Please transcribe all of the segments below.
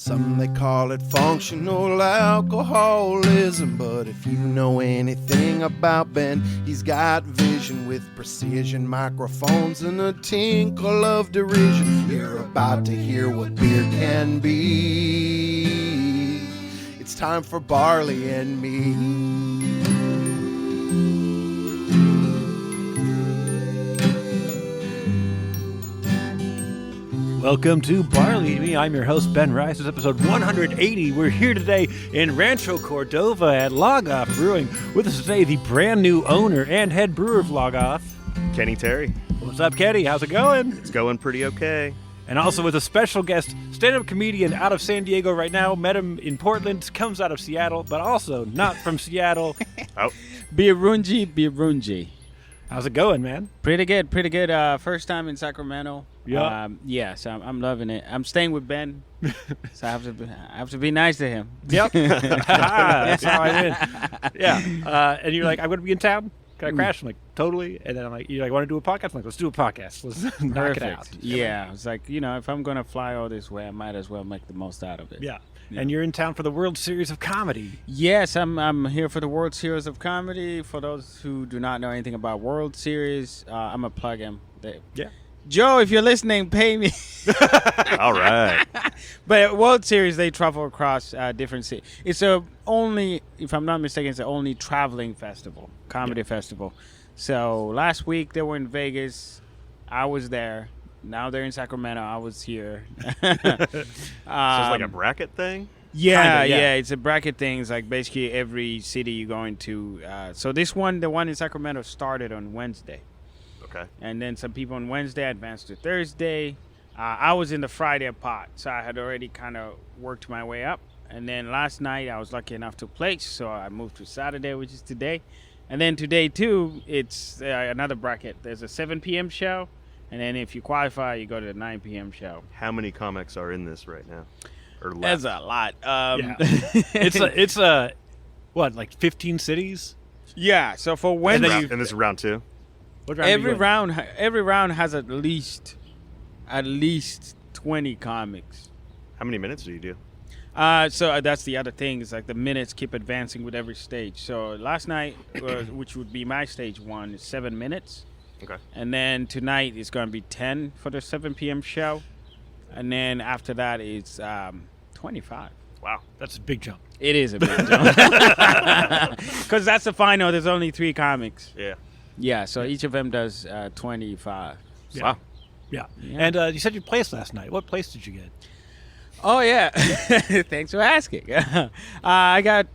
Some they call it functional alcoholism, but if you know anything about Ben, he's got vision with precision, microphones and a tinkle of derision. You're about to hear what beer can be. It's time for Barley and me. Welcome to Barley and Me. I'm your host, Ben Rice. This is episode 180. We're here today in Rancho Cordova at LogOff Brewing. With us today, the brand new owner and head brewer of LogOff, Kenny Terry. What's up, Kenny? How's it going? It's going pretty okay. And also with a special guest, stand-up comedian out of San Diego right now. Met him in Portland, comes out of Seattle, but also not from Seattle. Oh, Birungi Birungi. How's it going, man? Pretty good. First time in Sacramento. Yeah. So I'm loving it. I'm staying with Ben, so I have to be nice to him. Yep. That's how I win. Yeah. And you're like, I'm going to be in town. Can I crash? I'm like, totally. And then I'm like, you want to do a podcast? I'm like, let's do a podcast. Let's knock it out. Yeah. It's like, if I'm going to fly all this way, I might as well make the most out of it. Yeah. And you're in town for the World Series of Comedy. Yes, I'm here for the World Series of Comedy. For those who do not know anything about World Series, I'm going to plug him. Yeah. Joe, if you're listening, pay me. all right. But at World Series, they travel across different cities. It's only, if I'm not mistaken, it's the only traveling festival, comedy festival. So last week they were in Vegas. I was there. Now they're in Sacramento. I was here. So it's like a bracket thing? Yeah. It's a bracket thing. It's like basically every city you're going to. So this one, the one in Sacramento, started on Wednesday. Okay. And then some people on Wednesday advanced to Thursday. I was in the Friday pot, so I had already kind of worked my way up. And then last night I was lucky enough to place, so I moved to Saturday, which is today. And then today, too, it's another bracket. There's a 7 p.m. show. And then if you qualify, you go to the 9 p.m. show. How many comics are in this right now? Or left? That's a lot. It's what, like 15 cities? Yeah. So for Wednesday, And this is round two? every round has at least 20 comics. How many minutes do you do? So that's the other thing. Is like the minutes keep advancing with every stage. So last night, which would be my stage one, is 7 minutes. Okay. And then tonight is going to be 10 for the 7 p.m. show. And then after that, it's 25. Wow, that's a big jump. It is a big jump. Because that's the final. There's only 3 comics. Yeah. Yeah, so each of them does 25. Yeah. Wow. Yeah. Yeah. And you said you placed last night. What place did you get? Oh, yeah. Thanks for asking. I got,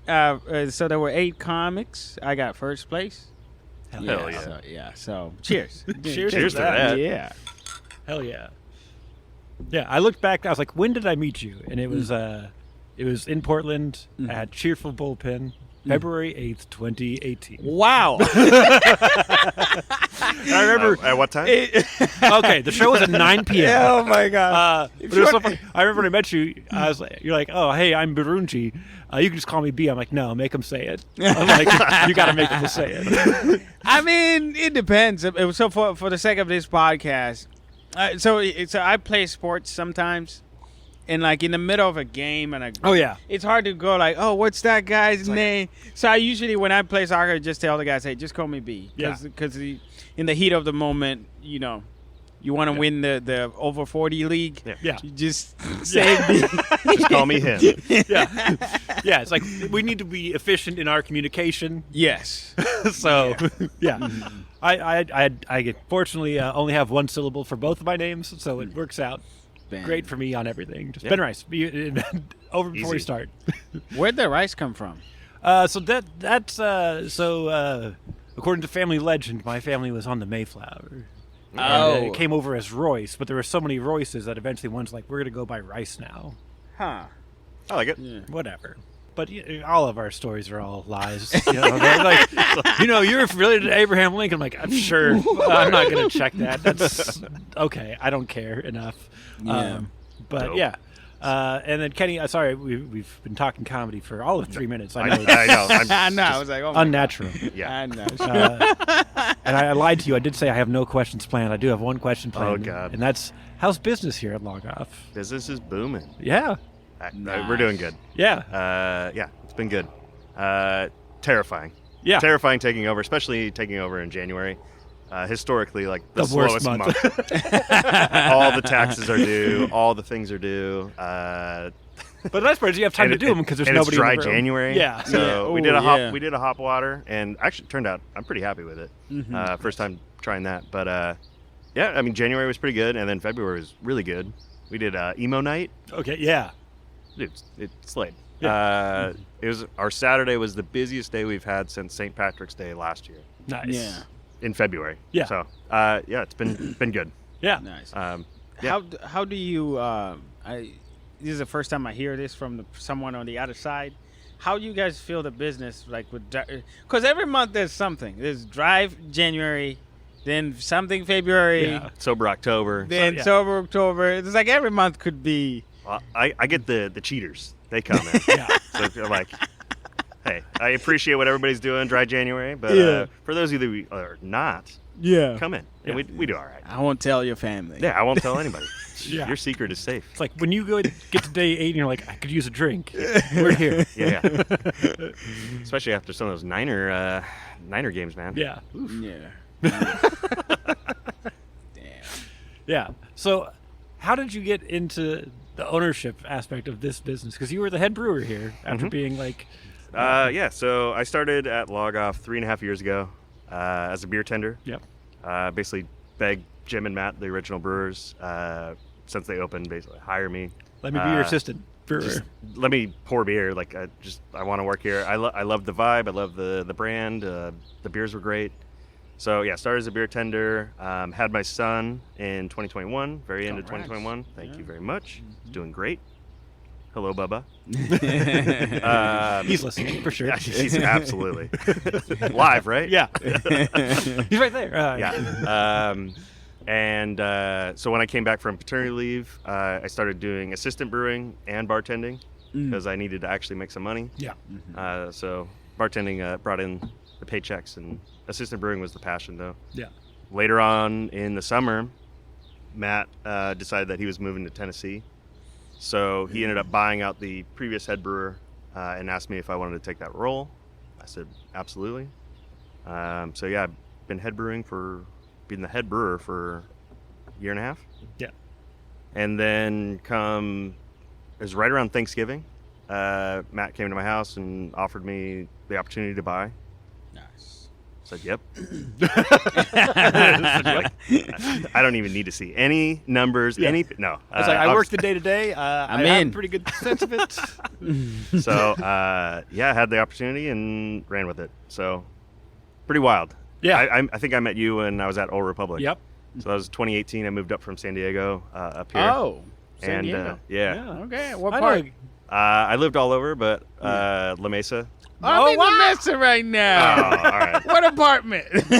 so there were 8 comics. I got first place. Hell yeah. So cheers. Cheers to that. Yeah. Hell yeah. Yeah, I looked back. I was like, when did I meet you? And it was in Portland at Cheerful Bullpen, February 8th, 2018. Wow. I remember. At what time? Okay, the show was at 9 p.m. Oh, my God. But it was so funny. I remember when I met you, you're like, oh, hey, I'm Birungi. You can just call me B. I'm like, no, make him say it. I'm like, you got to make him say it. I mean, it depends. So for the sake of this podcast, so I play sports sometimes. And like in the middle of a game, it's hard to go like, oh, what's that guy's name? So I usually, when I play soccer, just tell the guys, hey, just call me B, because in the heat of the moment, you want to win the over 40 league. Yeah. You just say B. Just call me him. Yeah. Yeah, it's like we need to be efficient in our communication. Yes. So, yeah. I fortunately only have one syllable for both of my names, so it works out. Great for me on everything. Just Ben Rice. Over before we start. Where'd the rice come from? So that's according to family legend, my family was on the Mayflower. And, it came over as Royce, but there were so many Royces that eventually one's like, we're going to go by Rice now. Huh. I like it. Yeah. Whatever. But all of our stories are all lies. They're like, you're related to Abraham Lincoln. I'm like, I'm sure. I'm not going to check that. That's okay. I don't care enough. Yeah. But Dope. yeah. And then Kenny, sorry, we've been talking comedy for all of 3 minutes. I know. I know. I know. I was like, oh, my unnatural. Yeah. I know. And I lied to you. I did say I have no questions planned. I do have one question planned. Oh, God. And that's, how's business here at LogOff? Business is booming. Yeah. We're doing good. Yeah. Yeah, it's been good. Terrifying. Yeah. Terrifying taking over, especially taking over in January. Historically, like the worst slowest month. All the taxes are due. All the things are due. But the nice part is you have time to do them because there's nobody it's dry in the room. January. Yeah. So Yeah. we did Ooh, we did a hop water, and actually it turned out I'm pretty happy with it. First time trying that, but yeah, I mean January was pretty good, and then February was really good. We did emo night. Okay. Yeah. Dude, it slayed. Yeah. It was our Saturday was the busiest day we've had since St. Patrick's Day last year Nice. Yeah. in February. Yeah. So yeah, it's been good. Yeah. Nice. Yeah. How do you? This is the first time I hear this from someone on the other side. How do you guys feel the business like with? Because every month there's something. There's Drive January, then something February, Yeah. Sober October. then yeah. Sober October. It's like every month could be. Well, I get the cheaters. They come in. Yeah. So they're like, hey, I appreciate what everybody's doing, dry January, but Yeah. for those of you that are not, Yeah. come in. And we do all right. I won't tell your family. Yeah, I won't tell anybody. Yeah. Your secret is safe. It's like when you get to day 8 and you're like, I could use a drink. We're here. Yeah. Especially after some of those Niner games, man. Yeah. Yeah. Damn. Yeah. So, how did you get into the ownership aspect of this business? Because you were the head brewer here after being like. Yeah, so I started at LogOff 3.5 years ago as a beer tender. Yep. Basically begged Jim and Matt, the original brewers, since they opened, basically hire me. Let me be your assistant brewer. Just let me pour beer. Like I want to work here. I love the vibe. I love the brand. The beers were great. So yeah, started as a beer tender. Had my son in 2021, very end of Congrats. 2021. Thank you very much. He's doing great. Hello, Bubba. He's listening for sure. Yeah, he's absolutely live, right? Yeah. He's right there. Yeah. So when I came back from paternity leave, I started doing assistant brewing and bartending because I needed to actually make some money. Yeah. So bartending brought in the paychecks, and assistant brewing was the passion, though. Yeah. Later on in the summer, Matt decided that he was moving to Tennessee. So he ended up buying out the previous head brewer and asked me if I wanted to take that role. I said, absolutely. So yeah, I've been being the head brewer for a year and a half. Yeah. And then it was right around Thanksgiving, Matt came to my house and offered me the opportunity to buy. Nice. I said, yep. I don't even need to see any numbers, no. I was like, I work the day to day. I have in. a pretty good sense of it. So, yeah, I had the opportunity and ran with it. So, pretty wild. Yeah. I think I met you when I was at Old Republic. Yep. So that was 2018. I moved up from San Diego up here. Oh. San and Diego. yeah. Okay. What I part? know. I lived all over, but La Mesa. I'm in the Mesa right Oh, now. all right. What apartment? That's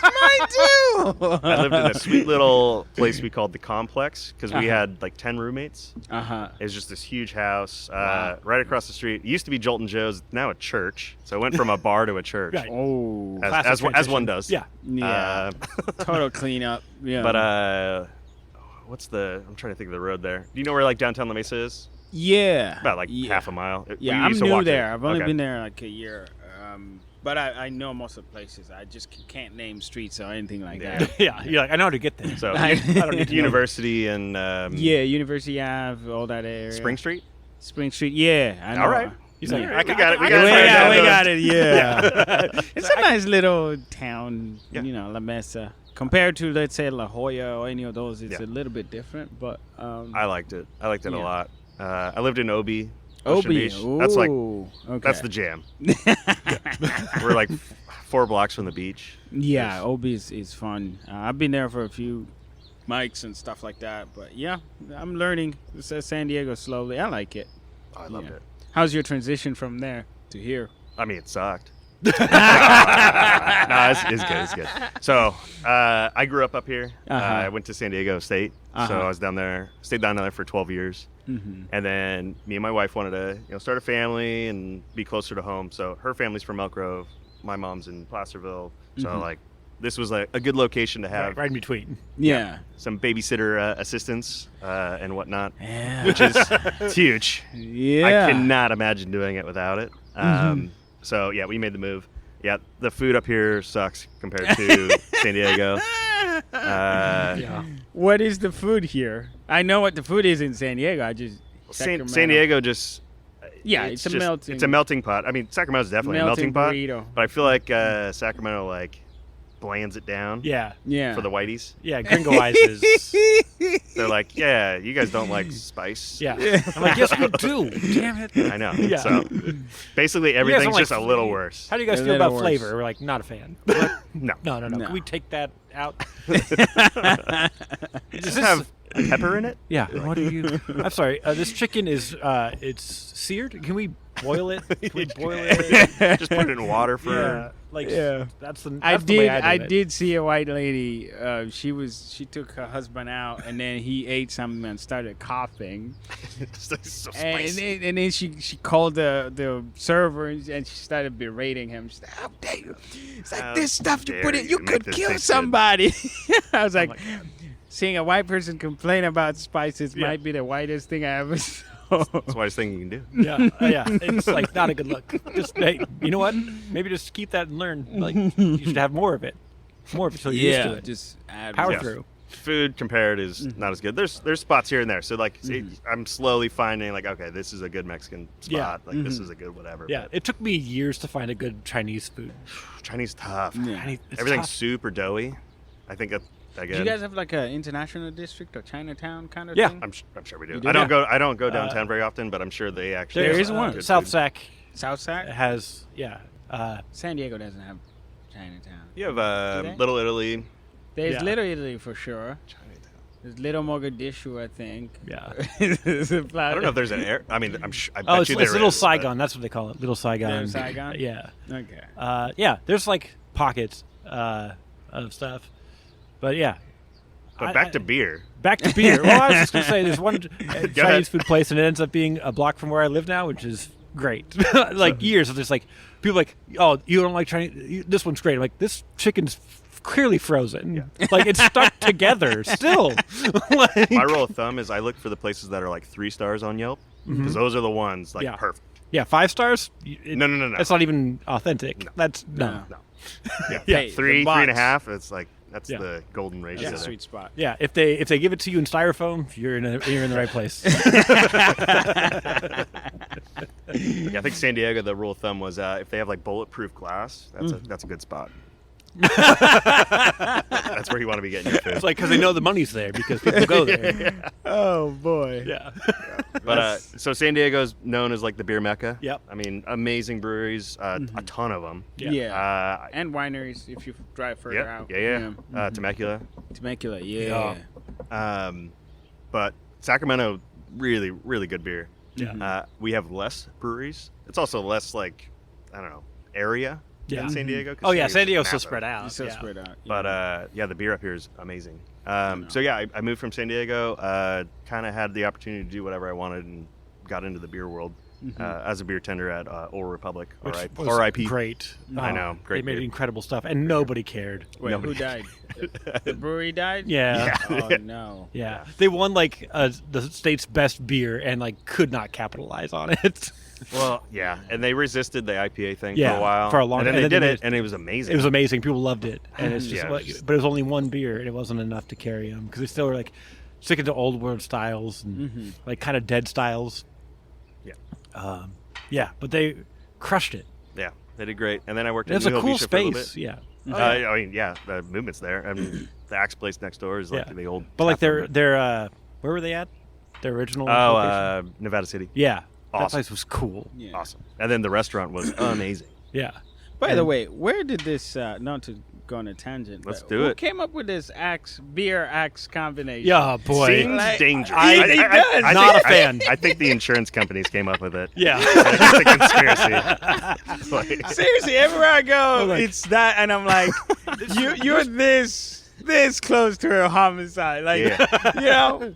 mine too. I lived in a sweet little place we called the Complex because we had like 10 roommates. It was just this huge house right across the street. It used to be Jolton Joe's, now a church. So it went from a bar to a church. Right. Oh. As one does. Yeah. Yeah. Total cleanup. Yeah. But I'm trying to think of the road there. Do you know where like downtown La Mesa is? yeah. About like half a mile. Yeah, We I'm used to new walk there. I've only Okay. been there like a year. But I know most of the places. I just can't name streets or anything like Yeah. that. Yeah. You're like, I know how to get there. So I don't need to know. University and Yeah, University Ave, all that area. Spring Street. Spring Street. Yeah, I know. All right. He's like, Yeah, I we got it. I We got got it. it. We Yeah. got it. Yeah. It's a I- nice little town, Yeah. La Mesa. Compared to, let's say, La Jolla or any of those, it's Yeah. a little bit different. But I liked it. I liked it a Yeah. lot. I lived in Obi. Ocean Obi. Beach. That's like Ooh, okay. that's the jam. We're like 4 blocks from the beach. Yeah, Obi is fun. I've been there for a few mics and stuff like that. But yeah, I'm learning San Diego slowly. I like it. I loved Yeah. it. How's your transition from there to here? I mean, it sucked. No, it's good. It's good. So I grew up here. I went to San Diego State, so I was down there. Stayed down there for 12 years, and then me and my wife wanted to, start a family and be closer to home. So her family's from Elk Grove. My mom's in Placerville. So this was a good location to have right in between. Yeah. some babysitter assistance and whatnot, Yeah. which is it's huge. Yeah. I cannot imagine doing it without it. So yeah, we made the move. Yeah, the food up here sucks compared to San Diego. Yeah. What is the food here? I know what the food is in San Diego. I just San Diego just it's a melting. It's a melting pot. I mean, Sacramento's definitely a melting pot, burrito. but I feel like Sacramento like blands it down. Yeah. Yeah. For the whiteys, Yeah. Gringoizes. they're like, yeah, you guys don't like spice. Yeah. I'm like, yes, we do. Damn it. I know. Yeah. So basically, everything's don't like just a little worse. How do you guys A feel little about worse. flavor? We're like, not a fan. No. No. No. Can we take that out? Does this have pepper in it? Yeah. What do you? I'm sorry. This chicken is it's seared. Can we boil it? Can we boil it? Just put it in water for. Yeah. Like Yeah. that's the. I That's the way did. I do it. did see a white lady. She took her husband out, and then he ate something and started coughing. It's like so And spicy. then she called the server and she started berating him. She's like, "How dare you? It's like How this stuff you dare put in, you you could make this kill taste good." somebody." I was like, my seeing a white person complain about spices Yeah. might be the whitest thing I ever saw. That's the whitest thing you can do. Yeah, yeah. It's like not a good look. Just hey, you know what? Maybe just keep that and learn. Like you should have more of it, so you're used to it. just add Power Yeah. through. Food compared is not as good. There's spots here and there. So like I'm slowly finding like, okay, this is a good Mexican spot. Yeah. Like this is a good whatever. Yeah, But it took me years to find a good Chinese food. Chinese tough. Yeah. It's Everything's tough. super doughy. I think that Do again. you guys have like an international district or Chinatown kind of Yeah. thing? I'm sure we do. You do? I don't go downtown very often, but I'm sure they actually. There have, is one. good South food. Sac South side? has San Diego doesn't have Chinatown. You have Do they? Little Italy. There's Yeah. Little Italy for sure. Chinatown. There's Little Mogadishu, I think. yeah. I don't know if there's an air. I mean, I bet Oh, it's you there Little is, but- Saigon. That's what they call it. Little Saigon. Little Saigon? Yeah. Okay. Yeah. There's like pockets of stuff, but yeah. But back to beer. Back to beer. Well, I was just gonna say there's one ahead. Chinese food place, and it ends up being a block from where I live now, which is great. Like years of just like people like, oh, you don't like Chinese? This one's great. I'm like, this chicken's clearly frozen. Like it's stuck together still. Like- My rule of thumb is I look for the places that are like 3 stars on Yelp because those are the ones like Yeah. perfect. yeah, 5 stars. No. That's not even authentic. That's no. No. Yeah, Hey, three, the box. 3.5. It's like that's Yeah. the golden ratio. That's a there. sweet spot. Yeah, if they give it to you in styrofoam, you're in the right place. Yeah, I think San Diego. The rule of thumb was if they have like bulletproof glass, that's a good spot. That's where you want to be getting your food. It's like because they know the money's there because people go there. Oh, boy. Yeah. But so San Diego's known as like the beer mecca. Yep. I mean, amazing breweries, a ton of them. Yeah. And wineries if you drive further out. Yeah. Temecula. Temecula, yeah. But Sacramento, really, really good beer. Yeah. We have less breweries. It's also less like, I don't know, area Yeah. than San Diego. 'cause Oh yeah, San Diego's so massive. spread out. It's so yeah. spread out. But yeah, the beer up here is amazing. So yeah, I moved from San Diego. Kind of had the opportunity to do whatever I wanted and got into the beer world as a beer tender at Old Republic. Which R.I.P. was R.I.P. great. I know, great They made beer. incredible stuff, and nobody cared. Wait, Nobody- who died? The brewery died? Yeah. Oh, no. Yeah, they won like the state's best beer and like could not capitalize on it. Well, yeah, and they resisted the IPA thing Yeah, for a while. for a long and then time. they And then did they it, and it was amazing. It was amazing. People loved it, and it's just Yeah, like, but it was only one beer, and it wasn't enough to carry them because they still were like sticking to old world styles and like kind of dead styles. Yeah. Yeah, but they crushed it. Yeah, they did great. And then I worked It's at a New cool Hope for a little space. bit. Yeah. I mean, yeah, the movement's there. I mean, the Axe place next door is like Yeah. the old. But like tap room. their where were they at? Their original location? Nevada City. Yeah. That Awesome. place was cool. Yeah. Awesome. And then the restaurant was amazing. Yeah. By the way, where did this, not to go on a tangent, Let's but do who it. came up with this beer axe combination? Yeah, boy. Seems Like, dangerous. he does. Not think- a fan. I think the insurance companies came up with it. Yeah. It's a conspiracy. Like, Seriously, everywhere I go, like- it's that, and I'm like, you're this close to a homicide, like, Yeah. you know.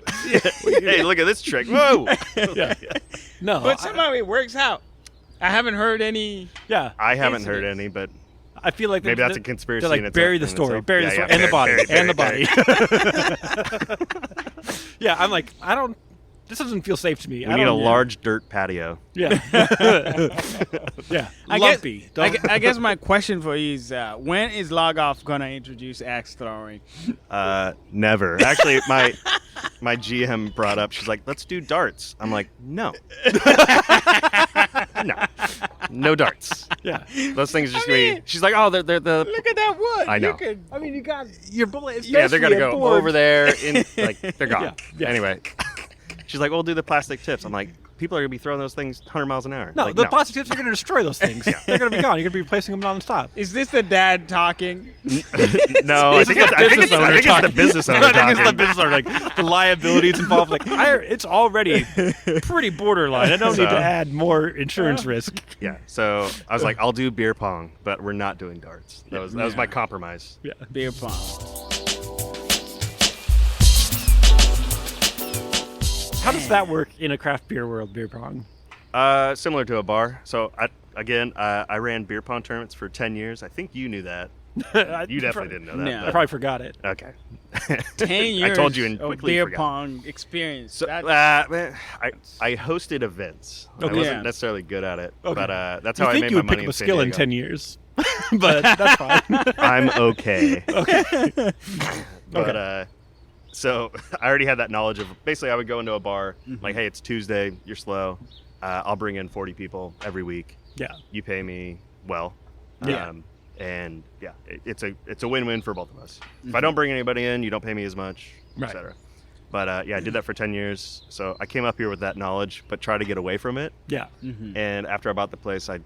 hey, look at this trick. Whoa. Yeah. No. But somehow it works out. I haven't heard any. yeah. I haven't heard Incidents. any, but I feel like maybe that's a conspiracy. They're like, bury the story, bury the story, and the body, and the body. Yeah, I'm like, this doesn't feel safe to me. We need a large dirt patio. Yeah. Yeah. Lumpy. I guess my question for you is, when is LogOff going to introduce axe throwing? Never. Actually, my GM brought up, she's like, let's do darts. I'm like, no. No darts. Yeah. Those things just be. She's like, oh, they're the. Look at that wood. I know. You got your bullet. Yeah, they're gonna go over there. They're gone. Yeah. Anyway, she's like, we'll do the plastic tips. I'm like, people are gonna be throwing those things 100 miles an hour. No, like, the plastic tips are gonna destroy those things. They're gonna be gone. You're gonna be replacing them nonstop. Is this the dad talking? No, I think it's the business owner talking. I think it's the business owner. Like the liabilities involved. Like it's already pretty borderline. I don't need to add more insurance risk. Yeah. So I was like, I'll do beer pong, but we're not doing darts. That was my compromise. Yeah. Beer pong. How does that work in a craft beer world, beer pong? Similar to a bar. So I ran beer pong tournaments for 10 years. I think you knew that. You definitely didn't know that. No. I probably forgot it. Okay. 10 years. I told you and quickly beer forgot. pong experience. So, I hosted events. I Okay. wasn't necessarily good at it, Okay. but that's You how I think made you my would money pick up in a San skill in Diego. 10 years, but that's fine. I'm okay. Okay. But so I already had that knowledge of basically I would go into a bar like, hey, it's Tuesday, you're slow. I'll bring in 40 people every week. Yeah. You pay me well. Yeah. And yeah, it's a win-win for both of us. If I don't bring anybody in, you don't pay me as much, Right. etc. But I did that for 10 years. So I came up here with that knowledge, but try to get away from it. Yeah. And after I bought the place, I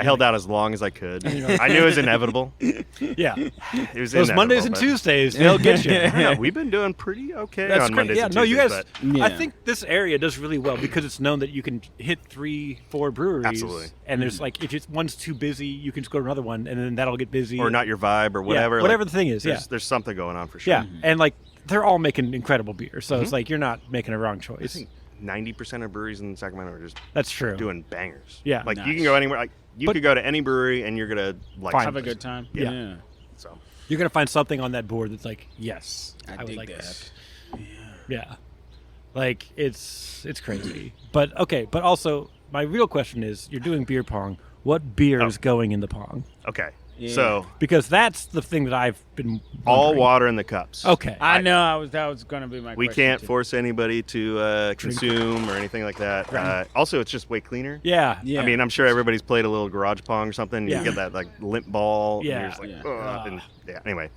held out as long as I could. I knew it was inevitable. Yeah. It was Those inevitable, Mondays and but- Tuesdays, they'll get you. I don't know, we've been doing pretty okay That's on great. Mondays Yeah, and no, you Tuesdays. guys. but I think this area does really well because it's known that you can hit 3-4 breweries. Absolutely. And there's like, if one's too busy, you can just go to another one, and then that'll get busy. or not your vibe or whatever. Yeah, whatever like, the thing is. Yeah. There's something going on for sure. Yeah. And like, they're all making incredible beer, so it's like you're not making a wrong choice. I think 90% of breweries in Sacramento are just That's true. doing bangers. Yeah. Like you Nice. can go anywhere. Like you could go to any brewery and you're gonna like Fine. Have a something. good time. Yeah. So You're gonna find something on that board that's like, yes, I would dig like this. that. Yeah. Like it's crazy. But okay, but also my real question is, you're doing beer pong. What beer is going in the pong? okay. Yeah. So Because that's the thing that I've been all wondering. water in the cups. Okay. I know that was going to be my We question. can't too. force anybody to consume or anything like that. Right. Also, it's just way cleaner. Yeah. Yeah. I mean, I'm sure everybody's played a little garage pong or something. Yeah. You get that like limp ball. And Yeah. you're just like, Yeah. "Ugh," and, yeah. Anyway,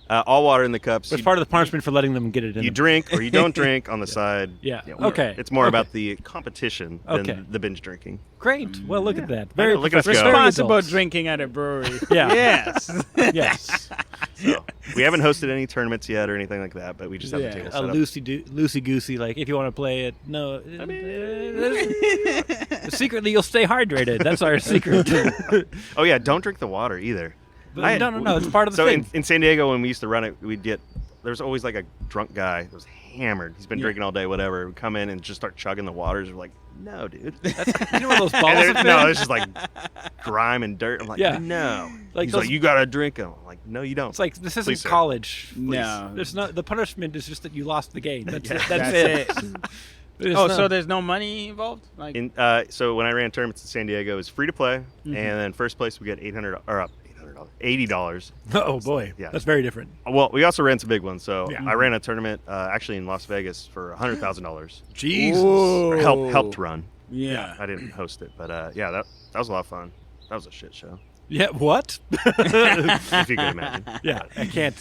all water in the cups. That's part of the punishment for letting them get it in. You the- drink or you don't drink on the side. Yeah. You Okay. It's more Okay. about the competition than Okay. the binge drinking. Great. Well, look at that. I Very know, look at us go. professional. Very Responsible adults. drinking at a brewery. Yeah. Yes. Yes. So we haven't hosted any tournaments yet or anything like that, but we just have Yeah. the table A set up. loosey goosey. Like if you want to play it, no. Secretly, you'll stay hydrated. That's our secret. Oh yeah, don't drink the water either. But no. It's part of the So thing. in San Diego, when we used to run it, there's always like a drunk guy that was hammered. He's been drinking all day, whatever. Would come in and just start chugging the waters. We're like, no, dude. You know where those balls And have no, been? it's just like grime and dirt. I'm like, Yeah. no. Like He's those- like, you gotta drink them. I'm like, no, you don't. It's like this isn't Please, sir. college. No. There's no. The punishment is just that you lost the game. That's it. That's it. it. There's Oh, no- so there's no money involved? Like, So when I ran tournaments in San Diego, it was free to play, and then first place we get $80. Oh boy. Yeah. That's very different. Well, we also ran some big ones. So Yeah. I ran a tournament actually in Las Vegas for $100,000. Jesus. Or helped run. yeah. I didn't host it, but yeah, that was a lot of fun. That was a shit show, Yeah. What? if you can imagine. Yeah. I can't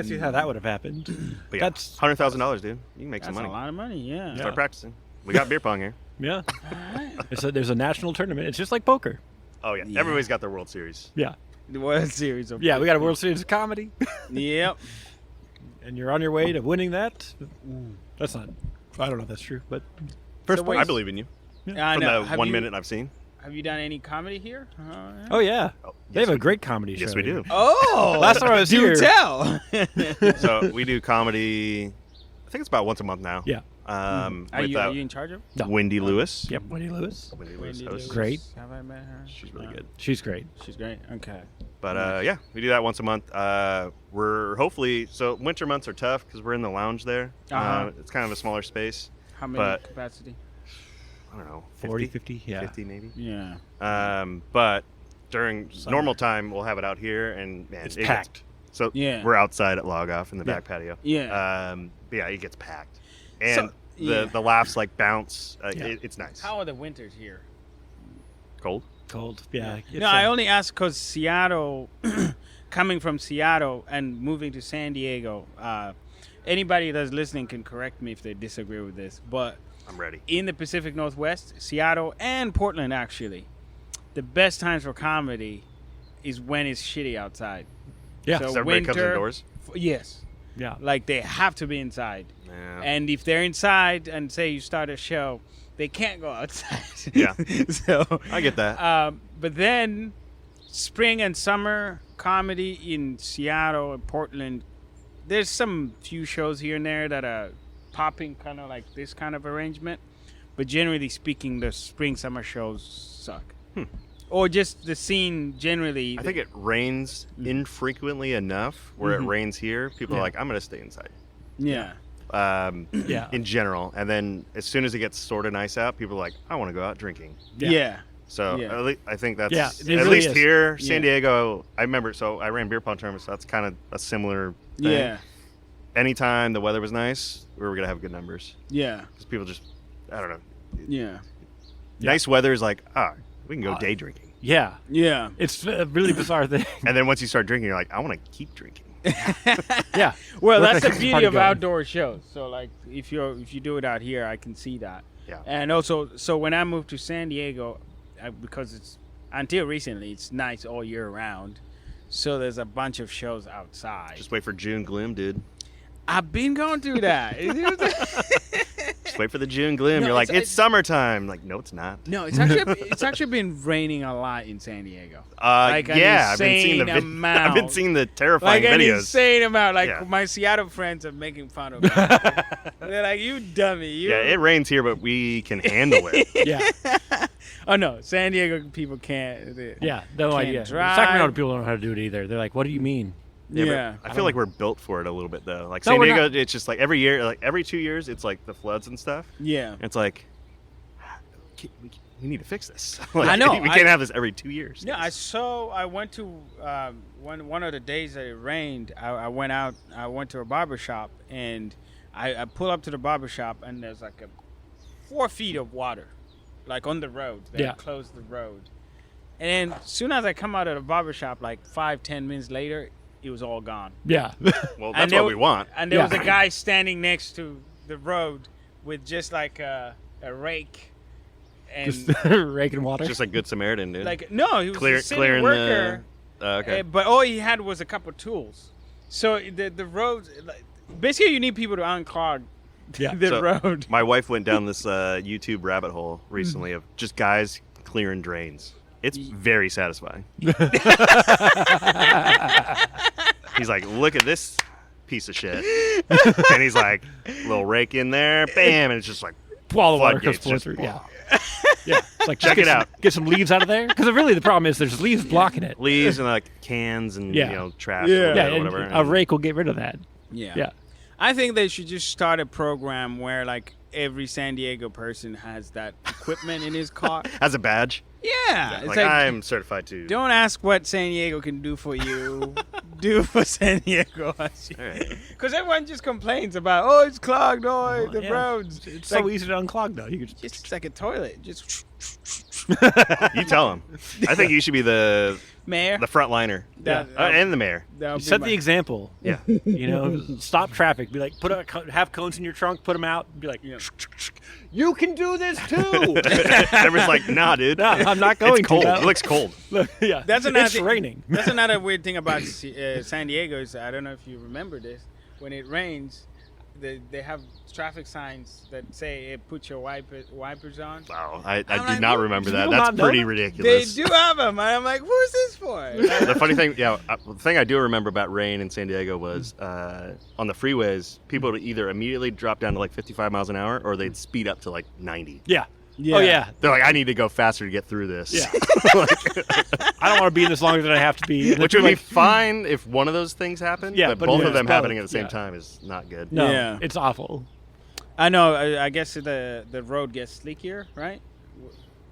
see how that would have happened. But yeah, That's $100,000, dude. You can make That's some a money. lot of money, yeah. Start practicing. We got beer pong here. yeah. There's a national tournament. It's just like poker. Oh yeah, everybody's got their World Series. Yeah. The World Series of Yeah. We got a World Series of comedy, Yep. and you're on your way to winning that. That's not. I don't know if that's true, but first So wait, place. I believe in you. I From know. the Have 1 you- minute I've seen. Have you done any comedy here? Oh yeah. Oh, They yes, have a we great comedy show. Yes, we here. do. Oh! Last time I was do here- tell. So we do comedy. I think it's about once a month now. Yeah. Are With you in charge of? No. Wendy Lewis. Yep. Wendy Lewis. Wendy Lewis Wendy hosts. Lewis. Great. Have I met her? She's really good. She's great. She's great. Okay. But yeah, we do that once a month. We're hopefully winter months are tough because we're in the lounge there. It's kind of a smaller space. How many capacity? I don't know, 50, yeah, 50 maybe. Yeah. But during normal time, we'll have it out here, and man, it's packed. We're outside at LogOff in the back patio. Yeah. But yeah, it gets packed, and the laughs like bounce. It's nice. How are the winters here? Cold. Yeah. No, I only ask because Seattle, coming from Seattle and moving to San Diego, anybody that's listening can correct me if they disagree with this, but I'm ready. In the Pacific Northwest, Seattle and Portland, actually, the best times for comedy is when it's shitty outside. Yeah, so everybody comes indoors? Yes. Yeah. Like, they have to be inside. Yeah. And if they're inside and, say, you start a show, they can't go outside. Yeah. So I get that. But then, spring and summer comedy in Seattle and Portland, there's some few shows here and there that are popping, kind of like this kind of arrangement, but generally speaking, the spring summer shows suck. Or just the scene generally. I think it rains infrequently enough where it rains here. People are like, I'm gonna stay inside. Yeah. In general, and then as soon as it gets sort of nice out, people are like, I want to go out drinking. Yeah. So I think that's it at really least is. here, San Diego. I remember. So I ran beer pong tournaments. So that's kind of a similar thing. Yeah. Anytime the weather was nice, we were gonna have good numbers. Yeah. Because people just, I don't know. Yeah. Nice weather is like, we can go day drinking. Yeah. Yeah. It's a really bizarre thing. And then once you start drinking, you're like, I want to keep drinking. Yeah. Well, that's the beauty of outdoor shows. So, like, if you do it out here, I can see that. Yeah. And also, so when I moved to San Diego, because it's until recently, it's nice all year round. So there's a bunch of shows outside. Just wait for June gloom, dude. I've been going through that. Just wait for the June gloom. No, you're like, it's summertime. Like, no, it's not. No, it's actually been raining a lot in San Diego. I've been seeing the terrifying like videos. An insane amount. Like my Seattle friends are making fun of me. They're like, you dummy. Yeah, it rains here, but we can handle it. Yeah. Oh no, San Diego people can't. No idea. Sacramento people don't know how to do it either. They're like, what do you mean? Yeah. I feel like we're built for it a little bit though. Like San Diego, it's just like every year, like every 2 years, it's like the floods and stuff. Yeah. It's like we need to fix this. Like, I know we can't have this every 2 years. Yeah, I went to one of the days that it rained. I went out. I went to a barber shop and I pull up to the barber shop and there's like 4 feet of water, like on the road. They closed the road, and then as soon as I come out of the barber shop, like 5-10 minutes later, it was all gone. Yeah. Well, that's what we want. And there was a guy standing next to the road with just like a rake. And just raking water? Just a good Samaritan, dude. Like, no, he was a clearing worker. Okay. But all he had was a couple of tools. So the roads, basically you need people to unclog the road. My wife went down this YouTube rabbit hole recently of just guys clearing drains. It's very satisfying. He's like, look at this piece of shit. And he's like, little rake in there, bam, and it's just like, all the water comes flowing through. Yeah. Yeah. It's like, check it out. Get some leaves out of there. Because really the problem is there's leaves blocking it. Leaves and like cans and trash or whatever. A rake will get rid of that. Yeah. Yeah. I think they should just start a program where like every San Diego person has that equipment in his car. As a badge? Yeah. It's like I'm certified to. Don't ask what San Diego can do for you. Do for San Diego. Because everyone just complains about, it's clogged, the roads. It's so easy to unclog, though. You could it's like a toilet. Just you tell him. I think you should be the mayor, the front liner, and the mayor. Set the example. Yeah. Stop traffic. Be like, have cones in your trunk, put them out. Be like, you can do this too. Everyone's like, nah, dude. No, I'm not going. It's cold. to. It looks cold. Yeah, it's raining. That's another weird thing about San Diego is I don't know if you remember this. When it rains, they have traffic signs that say put your wipers on. Wow, I do not remember that. That's pretty ridiculous. They do have them. And I'm like, who's this for? The funny thing, the thing I do remember about rain in San Diego was on the freeways, people would either immediately drop down to like 55 miles an hour or they'd speed up to like 90. Yeah. Oh yeah. They're like, I need to go faster to get through this. Yeah. I don't want to be in this longer than I have to be. Which would be fine if one of those things happened. Yeah, but but both yeah, of them it's happening both. at the same Yeah. time is not good. No, Yeah. it's awful. I know. I guess the road gets slickier, right?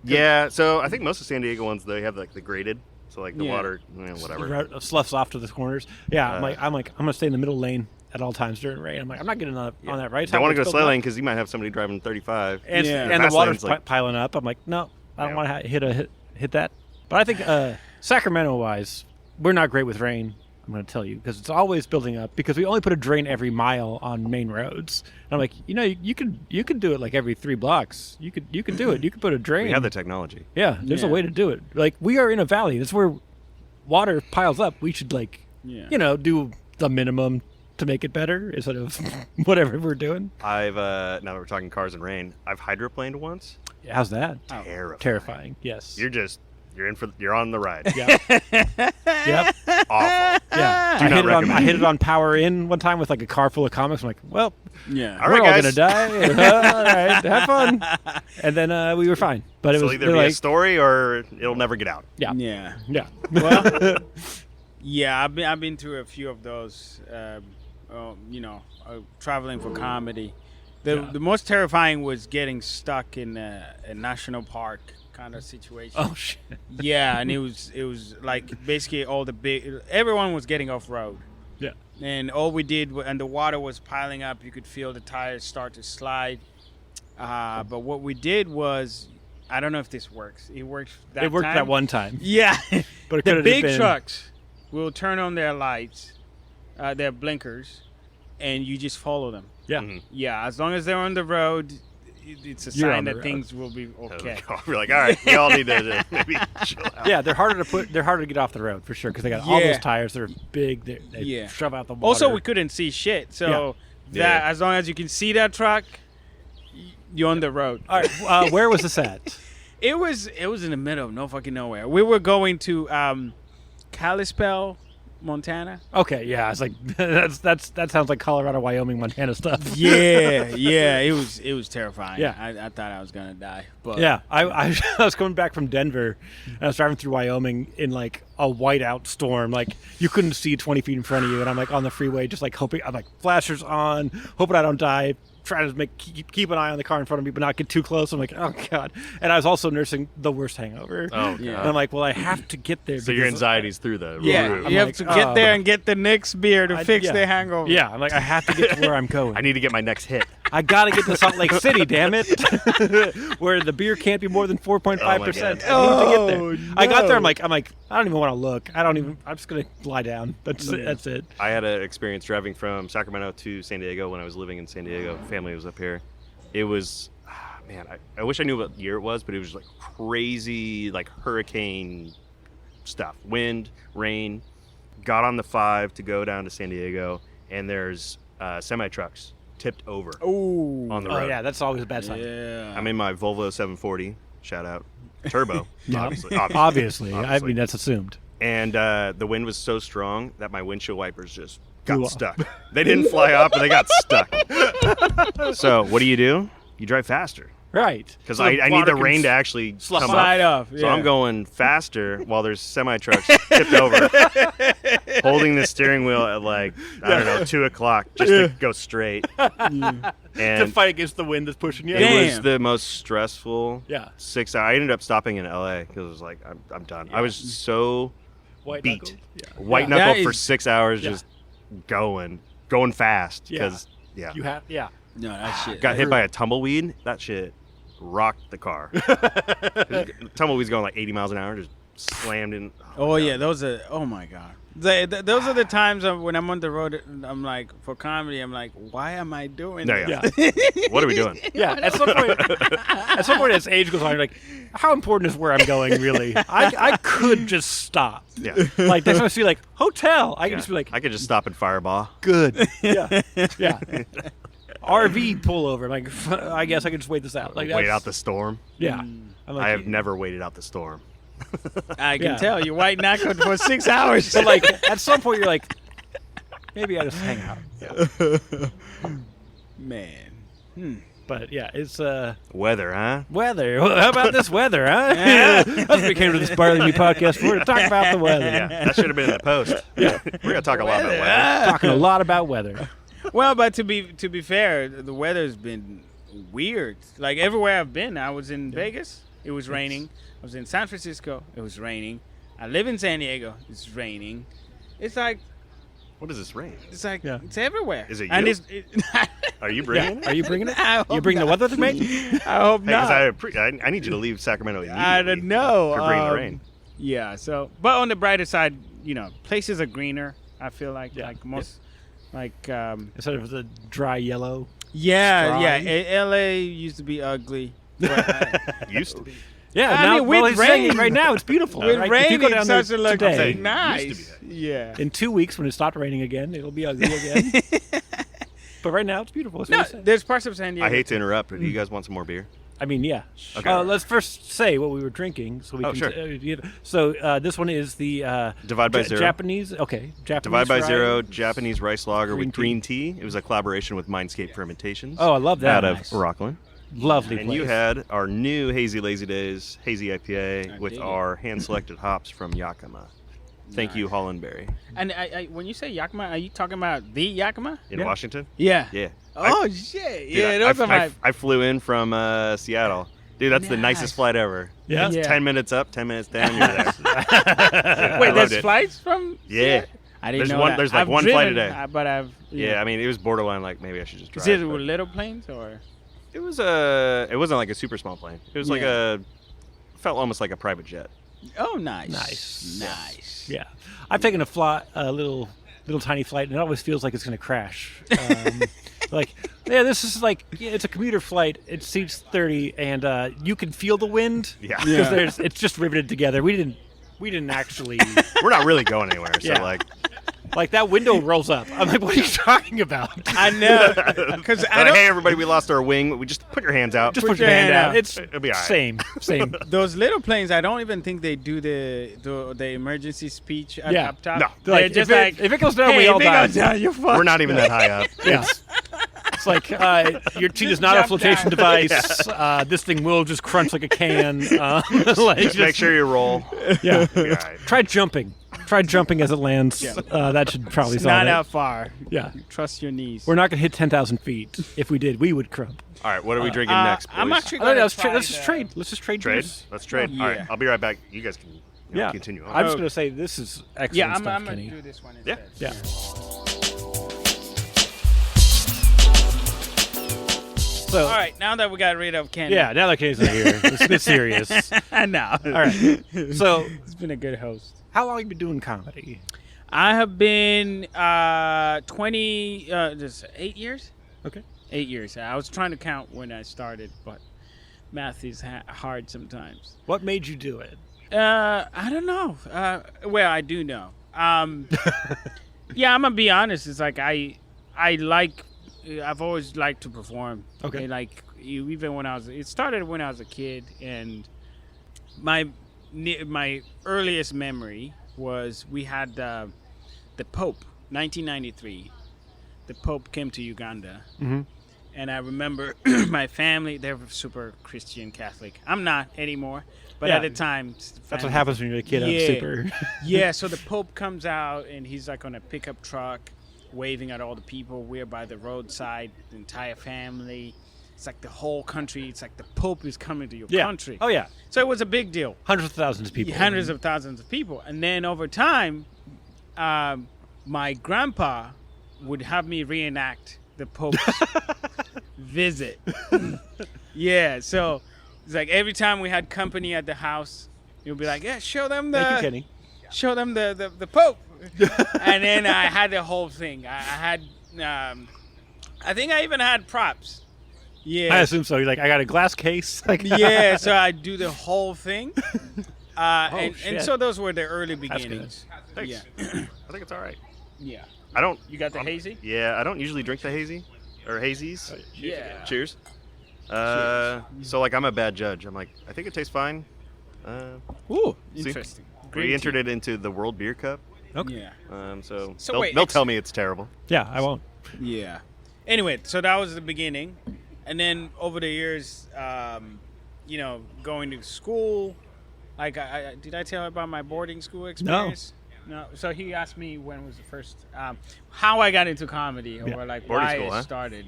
Yeah. So I think most of San Diego ones they have like the graded, so like the Yeah. water, whatever. Sloughs off to the corners. Yeah, I'm gonna stay in the middle lane at all times during rain. I'm like, I'm not getting on that right side. Don't want to go It's sleigh built lane up. because you might have somebody driving 35. And, Yeah. and the Fast water's lane's like- piling up. I'm like, no, I don't Yeah. want to hit that. But I think Sacramento wise, we're not great with rain. I'm going to tell you because it's always building up because we only put a drain every mile on main roads. And I'm like, you can do it like every 3 blocks. You could do it. You could put a drain. We have the technology. Yeah, there's a Yeah. way to do it. Like we are in a valley. That's where water piles up. We should do the minimum to make it better instead of whatever we're doing. I've now that we're talking cars and rain, I've hydroplaned once. How's that? Terrifying. Yes. You're on the ride. Yeah. Yep. Awful. Yeah. Do not recommend. I hit it on power in one time with like a car full of comics. I'm like, well, Yeah. All we're right, all guys. gonna die. All right, have fun. And then we were fine. But it So was either they're be a like, story or it'll never get out. yeah, Yeah. yeah. Well, yeah, I've been through a few of those. Traveling for comedy. The most terrifying was getting stuck in a national park kind of situation. Oh shit. Yeah, and it was like basically everyone was getting off road. Yeah. And all we did, and the water was piling up. You could feel the tires start to slide. But what we did was, I don't know if this works. It worked It worked time. that one time. Yeah. But it The could've big been- trucks will turn on their lights, their blinkers, and you just follow them. Yeah. Mhm. Yeah, as long as they're on the road, it's a You're sign on the that road. things will be okay. We're like, all right, we all need to maybe chill out. Yeah, they're harder to get off the road for sure because they got all Yeah. those tires. They're big. They Yeah. shove out the water. Also, we couldn't see shit, so that Yeah. as long as you can see that truck, you're on the road. All right, where was this at? It was in the middle of no fucking nowhere. We were going to Kalispell, Montana. Okay, yeah, it's like that sounds like Colorado, Wyoming, Montana stuff. Yeah, it was terrifying. Yeah. I thought I was gonna die. But Yeah, I was coming back from Denver, and I was driving through Wyoming in like a whiteout storm. Like you couldn't see 20 feet in front of you, and I'm like on the freeway, just like hoping. I'm like flashers on, hoping I don't die. Trying to keep an eye on the car in front of me, but not get too close. I'm like, oh god. And I was also nursing the worst hangover. Oh, Yeah. And I'm like, well, I have to get there. So your because- anxiety's through the yeah, roof. you have like, to get oh. there and get the next beer to fix yeah. the hangover. Yeah, I'm like, I have to get to where I'm going. I need to get my next hit. I gotta get to Salt Lake City, damn it, where the beer can't be more than 4.5%. I need to get there. I got there. I'm like, I don't even want to look. I'm just gonna lie down. That's it. I had an experience driving from Sacramento to San Diego when I was living in San Diego. Family was up here. It was, man, I wish I knew what year it was, but it was like crazy, like hurricane stuff. Wind, rain. Got on the 5 to go down to San Diego, and there's semi-trucks tipped over Ooh. on the Oh road. yeah, that's always a bad sign. Yeah. I'm in my Volvo 740, shout out, turbo, Yeah. obviously. I mean, that's assumed. And the wind was so strong that my windshield wipers just got Blew off. stuck. They didn't fly up, but they got stuck. So what do? You drive faster. Right. Because So the I need water the can rain to actually slough come Slide up. off. So I'm yeah. going faster while there's semi-trucks tipped over, holding the steering wheel at like, I don't know, 2 o'clock just to go straight. to And fight against the wind that's pushing you. it was Damn. the most stressful Yeah. 6 hours. I ended up stopping in LA because I was like, I'm done. I was so White beat. knuckled. Yeah. white Yeah. knuckle That for is- 6 hours, Yeah. just going fast. Yeah. Because, You have, yeah. No, that shit. got hit by a tumbleweed. That shit rocked the car. Tumbleweed's going like 80 miles an hour, just slammed in. Oh my yeah, God. those are. Oh my god. Those are the times when I'm on the road. I'm like, for comedy, I'm like, why am I doing No, this? yeah. Yeah. What are we doing? Yeah, at some point as age goes on, you're like, how important is where I'm going, really? I could just stop. Yeah. Like, there's supposed to be like, hotel. I can Yeah. just be like, I could just stop at Fireball. good. Yeah. Yeah. RV pullover. Like, I guess I could just wait this out. Like, Wait that's- out the storm. Yeah. I'm like, I have never waited out the storm. I can Yeah. tell you white knuckled for 6 hours. But, like, at some point, you're like, maybe I just hang out. Yeah. Man. But But yeah, it's weather, huh? Weather. How about this weather, huh? That's what we came to this Barley Me podcast for, to talk about the weather. Yeah, that should have been in the post. Yeah, we're gonna talk a lot about weather. Talking a lot about weather. Well, but to be fair, the weather's been weird. Like everywhere I've been, I was in Vegas, it was raining. I was in San Francisco, it was raining. I live in San Diego, it's raining. It's like, what is this rain? it's like it's everywhere. Is it you? And Are you bringing it? Are you bringing it? I You bring the weather to me? I hope Hey, not. 'cause I need you to leave Sacramento immediately. I don't know. For bringing the rain. Yeah. So, but on the brighter side, places are greener. I feel like most, Instead of the dry yellow. yeah, straw. yeah. LA used to be ugly. But, Used to be. Yeah, I now mean, with he's saying rain- right now it's beautiful. with right? rain, if you go it down starts there to look today, nice. Used to be Yeah. in 2 weeks when it stopped raining again, it'll be ugly again. But right now it's beautiful. That's what No, he said. there's parts of San Diego. I hate to interrupt, but do you guys want some more beer? I mean, yeah. Okay. Let's first say what we were drinking, so we Oh, can. sure. So this one is the Divide by Zero. Japanese. Okay, Japanese. Divide by variety. Zero Japanese rice lager Green with green tea. It was a collaboration with Mindscape Fermentations. Oh, I love that. Out of Nice. Rockland. Lovely And place. you had our new Hazy Lazy Days Hazy IPA I with dig it. our hand-selected hops from Yakima. Thank you, Hollandberry. And when you say Yakima, are you talking about the Yakima? In Yeah. Washington? Yeah. Yeah. Oh shit! Dude, Yeah, those are my. I flew in from Seattle. Dude, that's the Nice. nicest flight ever. Yeah? It's Yeah. 10 minutes up, 10 minutes down, you're there. I Wait, loved there's it. flights from? Yeah. I didn't There's know one- that. there's like I've one flight a driven, day. But I've. Yeah, I mean, it was borderline like maybe I should just drive. Is it but little planes or? it was it wasn't like a super small plane. It was like felt almost like a private jet. Oh, nice. Nice. Yeah, I've taken a little tiny flight, and it always feels like it's going to crash. This is like it's a commuter flight. It seats 30, and you can feel the wind. Yeah. because it's just riveted together. We didn't actually We're not really going anywhere. So Yeah. like that window rolls up. I'm like, what are you talking about? I know. Because I don't. hey everybody, we lost our wing. We just put your hands out. Just put your hand out. It's It'll be all right. same. Those little planes, I don't even think they do the emergency speech Yeah. up top. No. They're Like, just if it goes down, hey, we all if it die. goes down, you're fucked. We're not even that high up. Yeah. It's like your teeth is not a Jump flotation down. device. This thing will just crunch like a can. Just make sure you roll. Yeah. You'll be all right. Try jumping. Try jumping as it lands. That should probably It's solve not it. out far. Yeah. Trust your knees. We're not going to hit 10,000 feet. If we did, we would crump. All right, what are we drinking next, boys? I'm actually I don't going know, to let's just trade. Let's just trade. Trade? beers. Let's trade. All right, Yeah. I'll be right back. You guys can continue on. I'm just going to say this is excellent Yeah, stuff, I'm going Kenny. to do this one Yeah. instead. Yeah. So, All right, now that we got rid of Kenny. yeah, now that Kenny's not here, let's get serious. I know. All right. So, He's been a good host. how long have you been doing comedy? I have been 8 years. Okay. 8 years. I was trying to count when I started, but math is hard sometimes. What made you do it? I don't know. Well, I do know. Yeah, I'm gonna be honest. It's like I've always liked to perform. Okay. Like even when it started when I was a kid, and my earliest memory was we had the Pope, 1993. The Pope came to Uganda. Mm-hmm. And I remember my family, they were super Christian Catholic. I'm not anymore, but Yeah. at the time... That's what happens when you're a kid. I'm Yeah. super. Yeah, so the Pope comes out, and he's like on a pickup truck, waving at all the people. We're by the roadside, the entire family. It's like the whole country. It's like the Pope is coming to your Yeah. country. Oh, yeah. So it was a big deal. Hundreds of thousands of people. Hundreds of thousands of people. And then over time, my grandpa would have me reenact the Pope's visit. Yeah, so it's like every time we had company at the house, you'll be like, yeah, show them Thank you, Kenny. the Pope. And then I had the whole thing. I had, I think I even had props. Yeah. I assume so. You're like, I got a glass case. Like, Yeah, so I do the whole thing. And shit. so those were the early good. beginnings. Thanks. Yeah. I think it's all right. Yeah. I don't. You got the hazy? Yeah, I don't usually drink the hazy or hazies. Yeah. Cheers. So like I'm a bad judge. I'm like I think it tastes fine. Ooh, See? interesting. We entered it into the World Beer Cup. Okay. Yeah. So So they'll, wait, they'll tell me it's terrible. Yeah, I won't. Yeah. Anyway, so that was the beginning. And then over the years, going to school. Like, did I tell you about my boarding school experience? No. So he asked me when was the first, how I got into comedy, or like boarding why school, it started.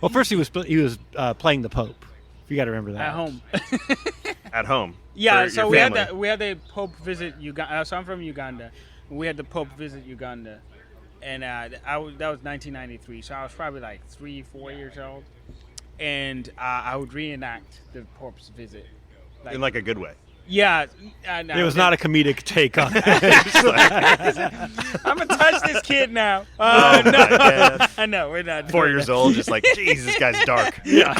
Well, first he was playing the Pope. You got to remember that. At home. At home. Yeah. For So your we had the Pope visit Uganda. So I'm from Uganda. We had the Pope visit Uganda, and that was 1993. So I was probably like 3-4 years old, and I would reenact the Pope's visit. In like a good way. Yeah, it was not a comedic take on it. I'm gonna touch this kid now. Oh, no, God. I know we're not. 4 years old, just like, jeez, this guy's dark. Yeah.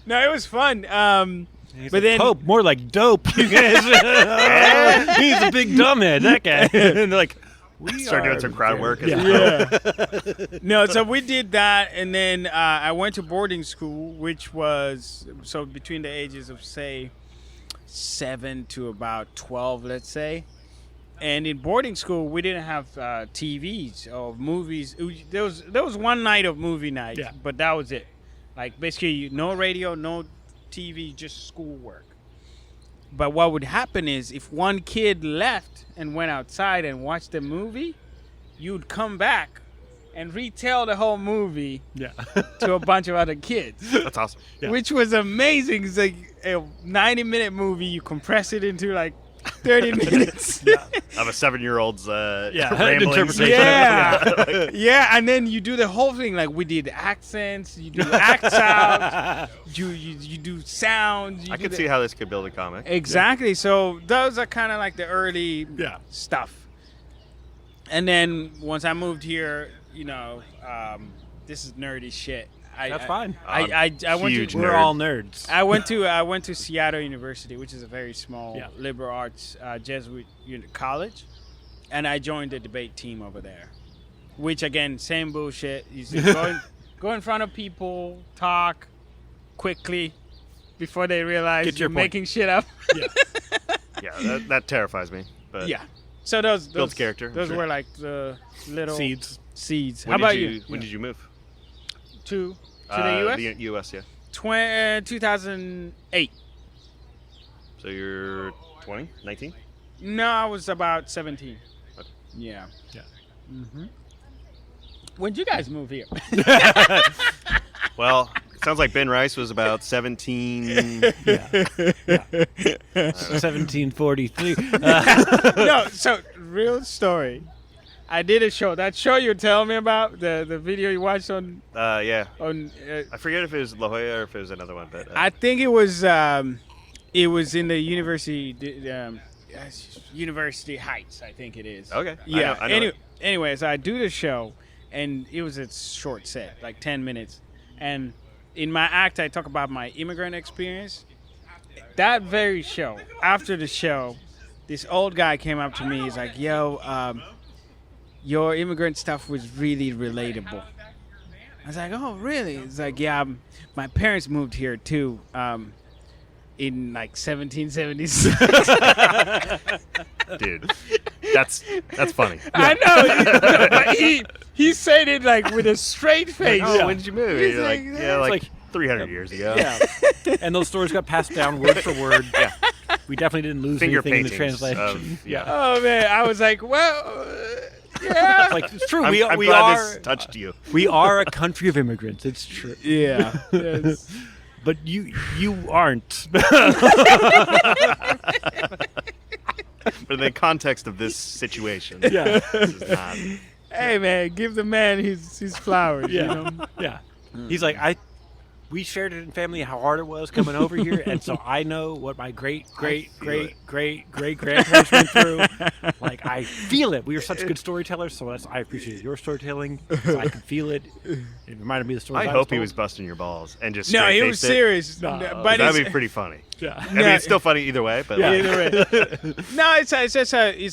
No, it was fun. But like, then Pope, more like dope. You guys. He's a big dumbhead. That guy. And they're like, start doing some crowd work. Yeah. No, so we did that, and then I went to boarding school, which was between the ages of say 7 to about 12, let's say. And in boarding school, we didn't have TVs or movies. There was one night of movie night, but that was it. Like basically, no radio, no TV, just schoolwork. But what would happen is if one kid left and went outside and watched the movie, you'd come back and retell the whole movie to a bunch of other kids. That's awesome. Yeah. Which was amazing. It's like a 90-minute movie. You compress it into like 30 minutes. Of a 7-year-old's interpretation. Yeah. Yeah, and then you do the whole thing. Like we did accents, you do acts out, you do sounds. I could see how this could build a comic. Exactly. So those are kind of like the early stuff. And then once I moved here, this is nerdy shit. That's fine. I went huge to. nerd. We're all nerds. I went to Seattle University, which is a very small liberal arts Jesuit college, and I joined the debate team over there. Which again, same bullshit. You just go in front of people, talk quickly before they realize you're making shit up. Yeah, that terrifies me. But yeah. So those builds character. Those were like the little seeds. How about you? When did you move? To the U.S.? The U.S., yeah. 2008. So you're 20, 19? No, I was about 17. Okay. Yeah. Yeah. Mm-hmm. When did you guys move here? Well, it sounds like Ben Rice was about 17. 1743. No, so real story. I did a show. That show you were telling me about, the video you watched on. Yeah. On. I forget if it was La Jolla or if it was another one, but. I think it was in the University Heights. I think it is. Okay. Yeah. I know Anyways, I do the show, and it was a short set, like 10 minutes, and in my act, I talk about my immigrant experience. That very show, after the show, this old guy came up to me. He's like, "Yo, your immigrant stuff was really relatable." I was like, "Oh, really?" It's like, "Yeah, my parents moved here too, in like 1776." Dude, that's funny. I know. But he said it like with a straight face. Oh, when did you move? He's You're like, like 300 years ago. Yeah. And those stories got passed down word for word. Yeah. We definitely didn't lose Finger anything in the paintings translation. of- yeah. Oh man, I was like, well, yeah. Like, it's true. I'm we glad are this touched you. we are a country of immigrants. It's true. Yeah. Yes. But you aren't. But in the context of this situation, Yeah. this is not. Hey man, give the man his flowers. Yeah. You know? Yeah. He's like, we shared it in family how hard it was coming over here, and so I know what my great grandparents went through. Like, I feel it. We were such good storytellers, so I appreciated your storytelling. So I could feel it. It reminded me of the stories I I hope told. he was busting your balls and just No, he was straight-faced it. serious. No, but That'd it's, be pretty funny. Yeah. I mean, it's still funny either way, but Yeah. like, either way. No, it's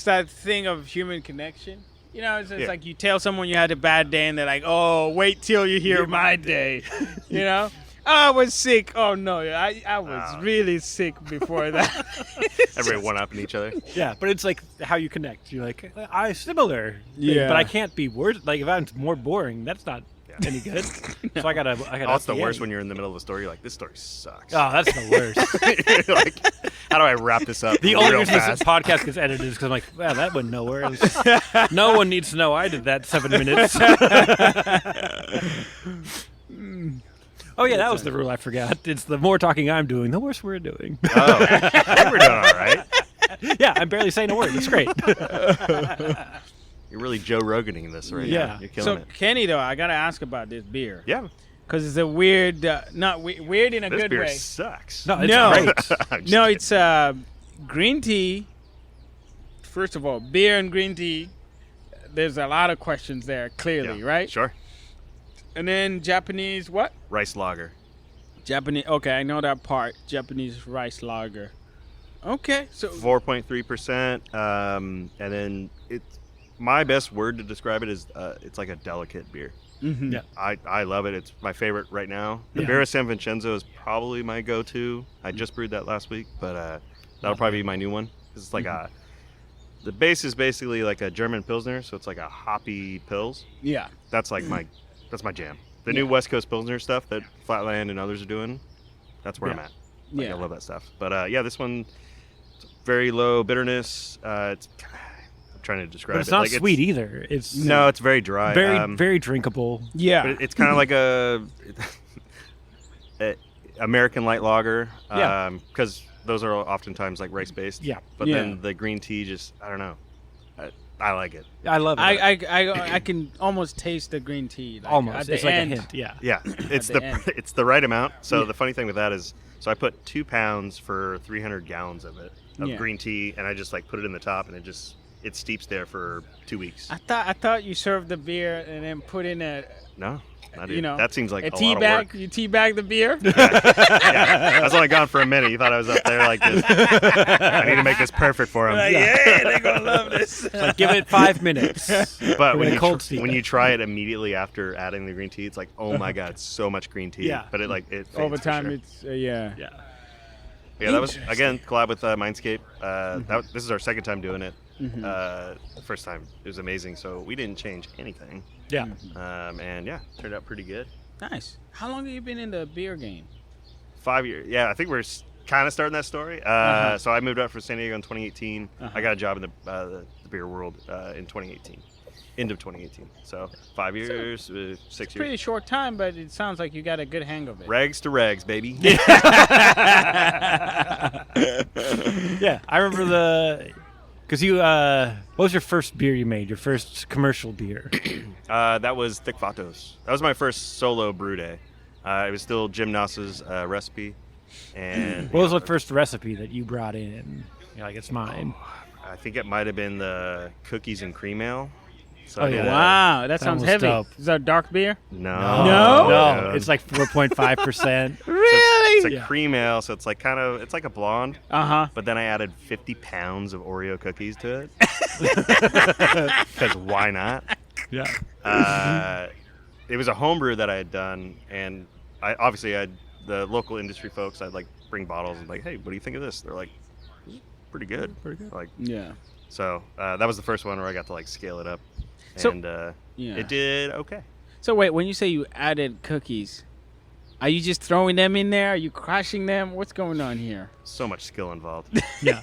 that thing of human connection. You know, it's Yeah. like you tell someone you had a bad day, and they're like, "Oh, wait till you hear my day." You know. I was sick. Oh no, I was really sick before that. everybody one upping each other. Yeah, but it's like how you connect. You're like, I'm similar. Yeah. But I can't be worse. Like, if I'm more boring, that's not Any good? So I gotta. Oh, it's the worst when you're in the middle of a story. You're like, this story sucks. Oh, that's the worst. You're like, how do I wrap this up? The only real reason this fast? podcast gets edited is because I'm like, wow, that went nowhere. No one needs to know I did that 7 minutes. Oh yeah, that was the rule I forgot. It's the more talking I'm doing, the worse we're doing. Oh, I think we're doing all right. Yeah, I'm barely saying a word. It's great. You're really Joe Roganing this right Yeah. now. You're killing it. Kenny, though, I gotta ask about this beer. Yeah. Because it's a weird, weird in a This good beer way. sucks. No, it's No. great. I'm just No, kidding. it's green tea. First of all, beer and green tea. There's a lot of questions there, clearly, Yeah, right? Sure. And then Japanese what? Rice lager. Japanese. Okay, I know that part. Japanese rice lager. Okay, so 4.3%. And then it's my best word to describe it is it's like a delicate beer. Yeah. I love it. It's my favorite right now. The Yeah. Birra San Vincenzo is probably my go-to. I just brewed that last week, but that'll probably be my new one. It's like the base is basically like a German Pilsner, so it's like a hoppy Pils. yeah. That's like that's my jam. The new West Coast Pilsner stuff that Flatland and others are doing, that's where I'm at. Like, Yeah. I love that stuff. But yeah, this one, very low bitterness. It's I'm trying to describe But it's it. not Like, sweet either. It's No, it's very dry. very drinkable. Yeah. But it's kind of like a American light lager. Yeah. Because those are oftentimes like rice based. Yeah. But Yeah. then the green tea just, I don't know. I like it. I love it. I can almost taste the green tea. Like, Almost. At the It's like end. a hint. Yeah. Yeah, it's the the end. it's the right amount. So Yeah. the funny thing with that is, so I put 2 pounds for 300 gallons of Yeah. green tea, and I just like put it in the top, and it steeps there for 2 weeks. I thought you served the beer and then put in No, not you even. know, That seems like a a tea lot of bag. work. You tea bag the beer. Yeah, I was only gone for a minute. You thought I was up there like this. I need to make this perfect for him. yeah, they're gonna love this. Like, give it 5 minutes. But We're when gonna you, cold steep when it. you try it immediately after adding the green tea, it's like, oh my god, so much green tea. Yeah. But it fades Over for time, sure. it's yeah. Yeah. Yeah, that was again collab with Mindscape. This is our second time doing it. The first time it was amazing, so we didn't change anything, Yeah. and yeah, turned out pretty good. Nice. How long have you been in the beer game? 5 years. Yeah, I think we're kind of starting that story. So I moved out from San Diego in 2018. I got a job in the beer world in 2018, end of 2018. So 5 years, 6 Pretty years. short time, but it sounds like you got a good hang of it. Rags to rags, baby. Yeah. I remember because you, what was your first beer you made? Your first commercial beer? That was Thick Fatos. That was my first solo brew day. It was still Jim Noss's recipe. And What was the first recipe that you brought in? You're like, it's mine. I think it might have been the cookies and cream ale. So Oh, I did yeah. a- Wow, that sounds was heavy. dope. Is that dark beer? No. No? No. It's like 4.5%. Really? It's a Yeah. cream ale, so it's like it's like a blonde. Uh-huh. But then I added 50 pounds of Oreo cookies to it. Because why not? Yeah. It was a homebrew that I had done, and I had the local industry folks. I'd like bring bottles and like, hey, what do you think of this? They're like, this is pretty good. Pretty good. Like, Yeah. so that was the first one where I got to like scale it up, So- and Yeah. it did okay. So wait, when you say you added cookies, are you just throwing them in there? Are you crushing them? What's going on here? So much skill involved. Yeah.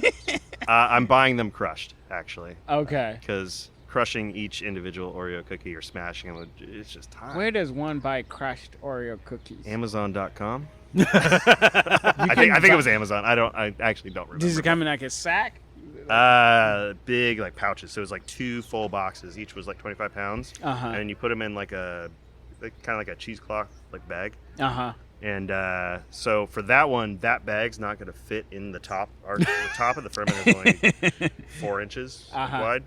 I'm buying them crushed, actually, Okay. because crushing each individual Oreo cookie or smashing them, it's just time. Where does one buy crushed Oreo cookies? Amazon.com. I think it was Amazon. I actually don't remember. Does it come in like a sack? Big like pouches. So it was like 2 full boxes. Each was like 25 pounds. Uh-huh. And you put them in like kind of like a cheesecloth like bag. Uh-huh. And so for that one, that bag's not going to fit in the top. The top of the fermenter is only 4 inches wide.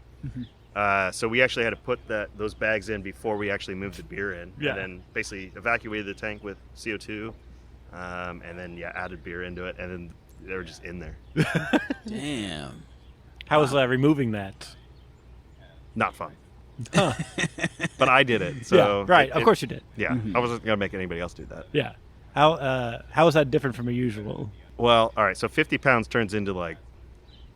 So we actually had to put those bags in before we actually moved the beer in. Yeah. And then basically evacuated the tank with CO2. And then added beer into it, and then they were just in there. Damn. How was removing that? Not fun. But I did it. So yeah, right. Of course you did. Yeah, I wasn't gonna make anybody else do that. Yeah. How is that different from a usual? Well, all right. So 50 pounds turns into like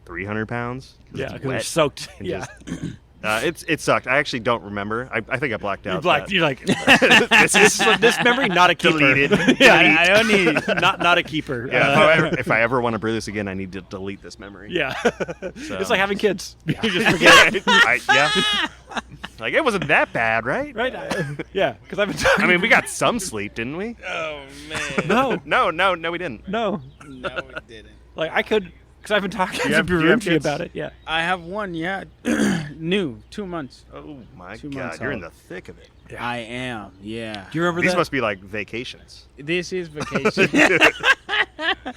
300 pounds. 'cause Yeah, it's because wet it's soaked. and Yeah. just It sucked. I actually don't remember. I think I blacked out. You're like, this memory, not a keeper. Deleted. Yeah, I don't need not a keeper. Yeah, if I ever want to brew this again, I need to delete this memory. Yeah. So. It's like having kids. You just forget. Yeah. Like, it wasn't that bad, right? Right. Yeah, because I've been talking. I mean, we got some sleep, didn't we? Oh, man. No, we didn't. No, we didn't. Like, I could, because I've been talking to do you have Birungi kids? about it. Yeah. I have one, yeah. New, 2 months. Oh, my 2 God. months You're in old. the thick of it. Yeah. I am, yeah. Do you remember These that? must be like vacations. This is vacation.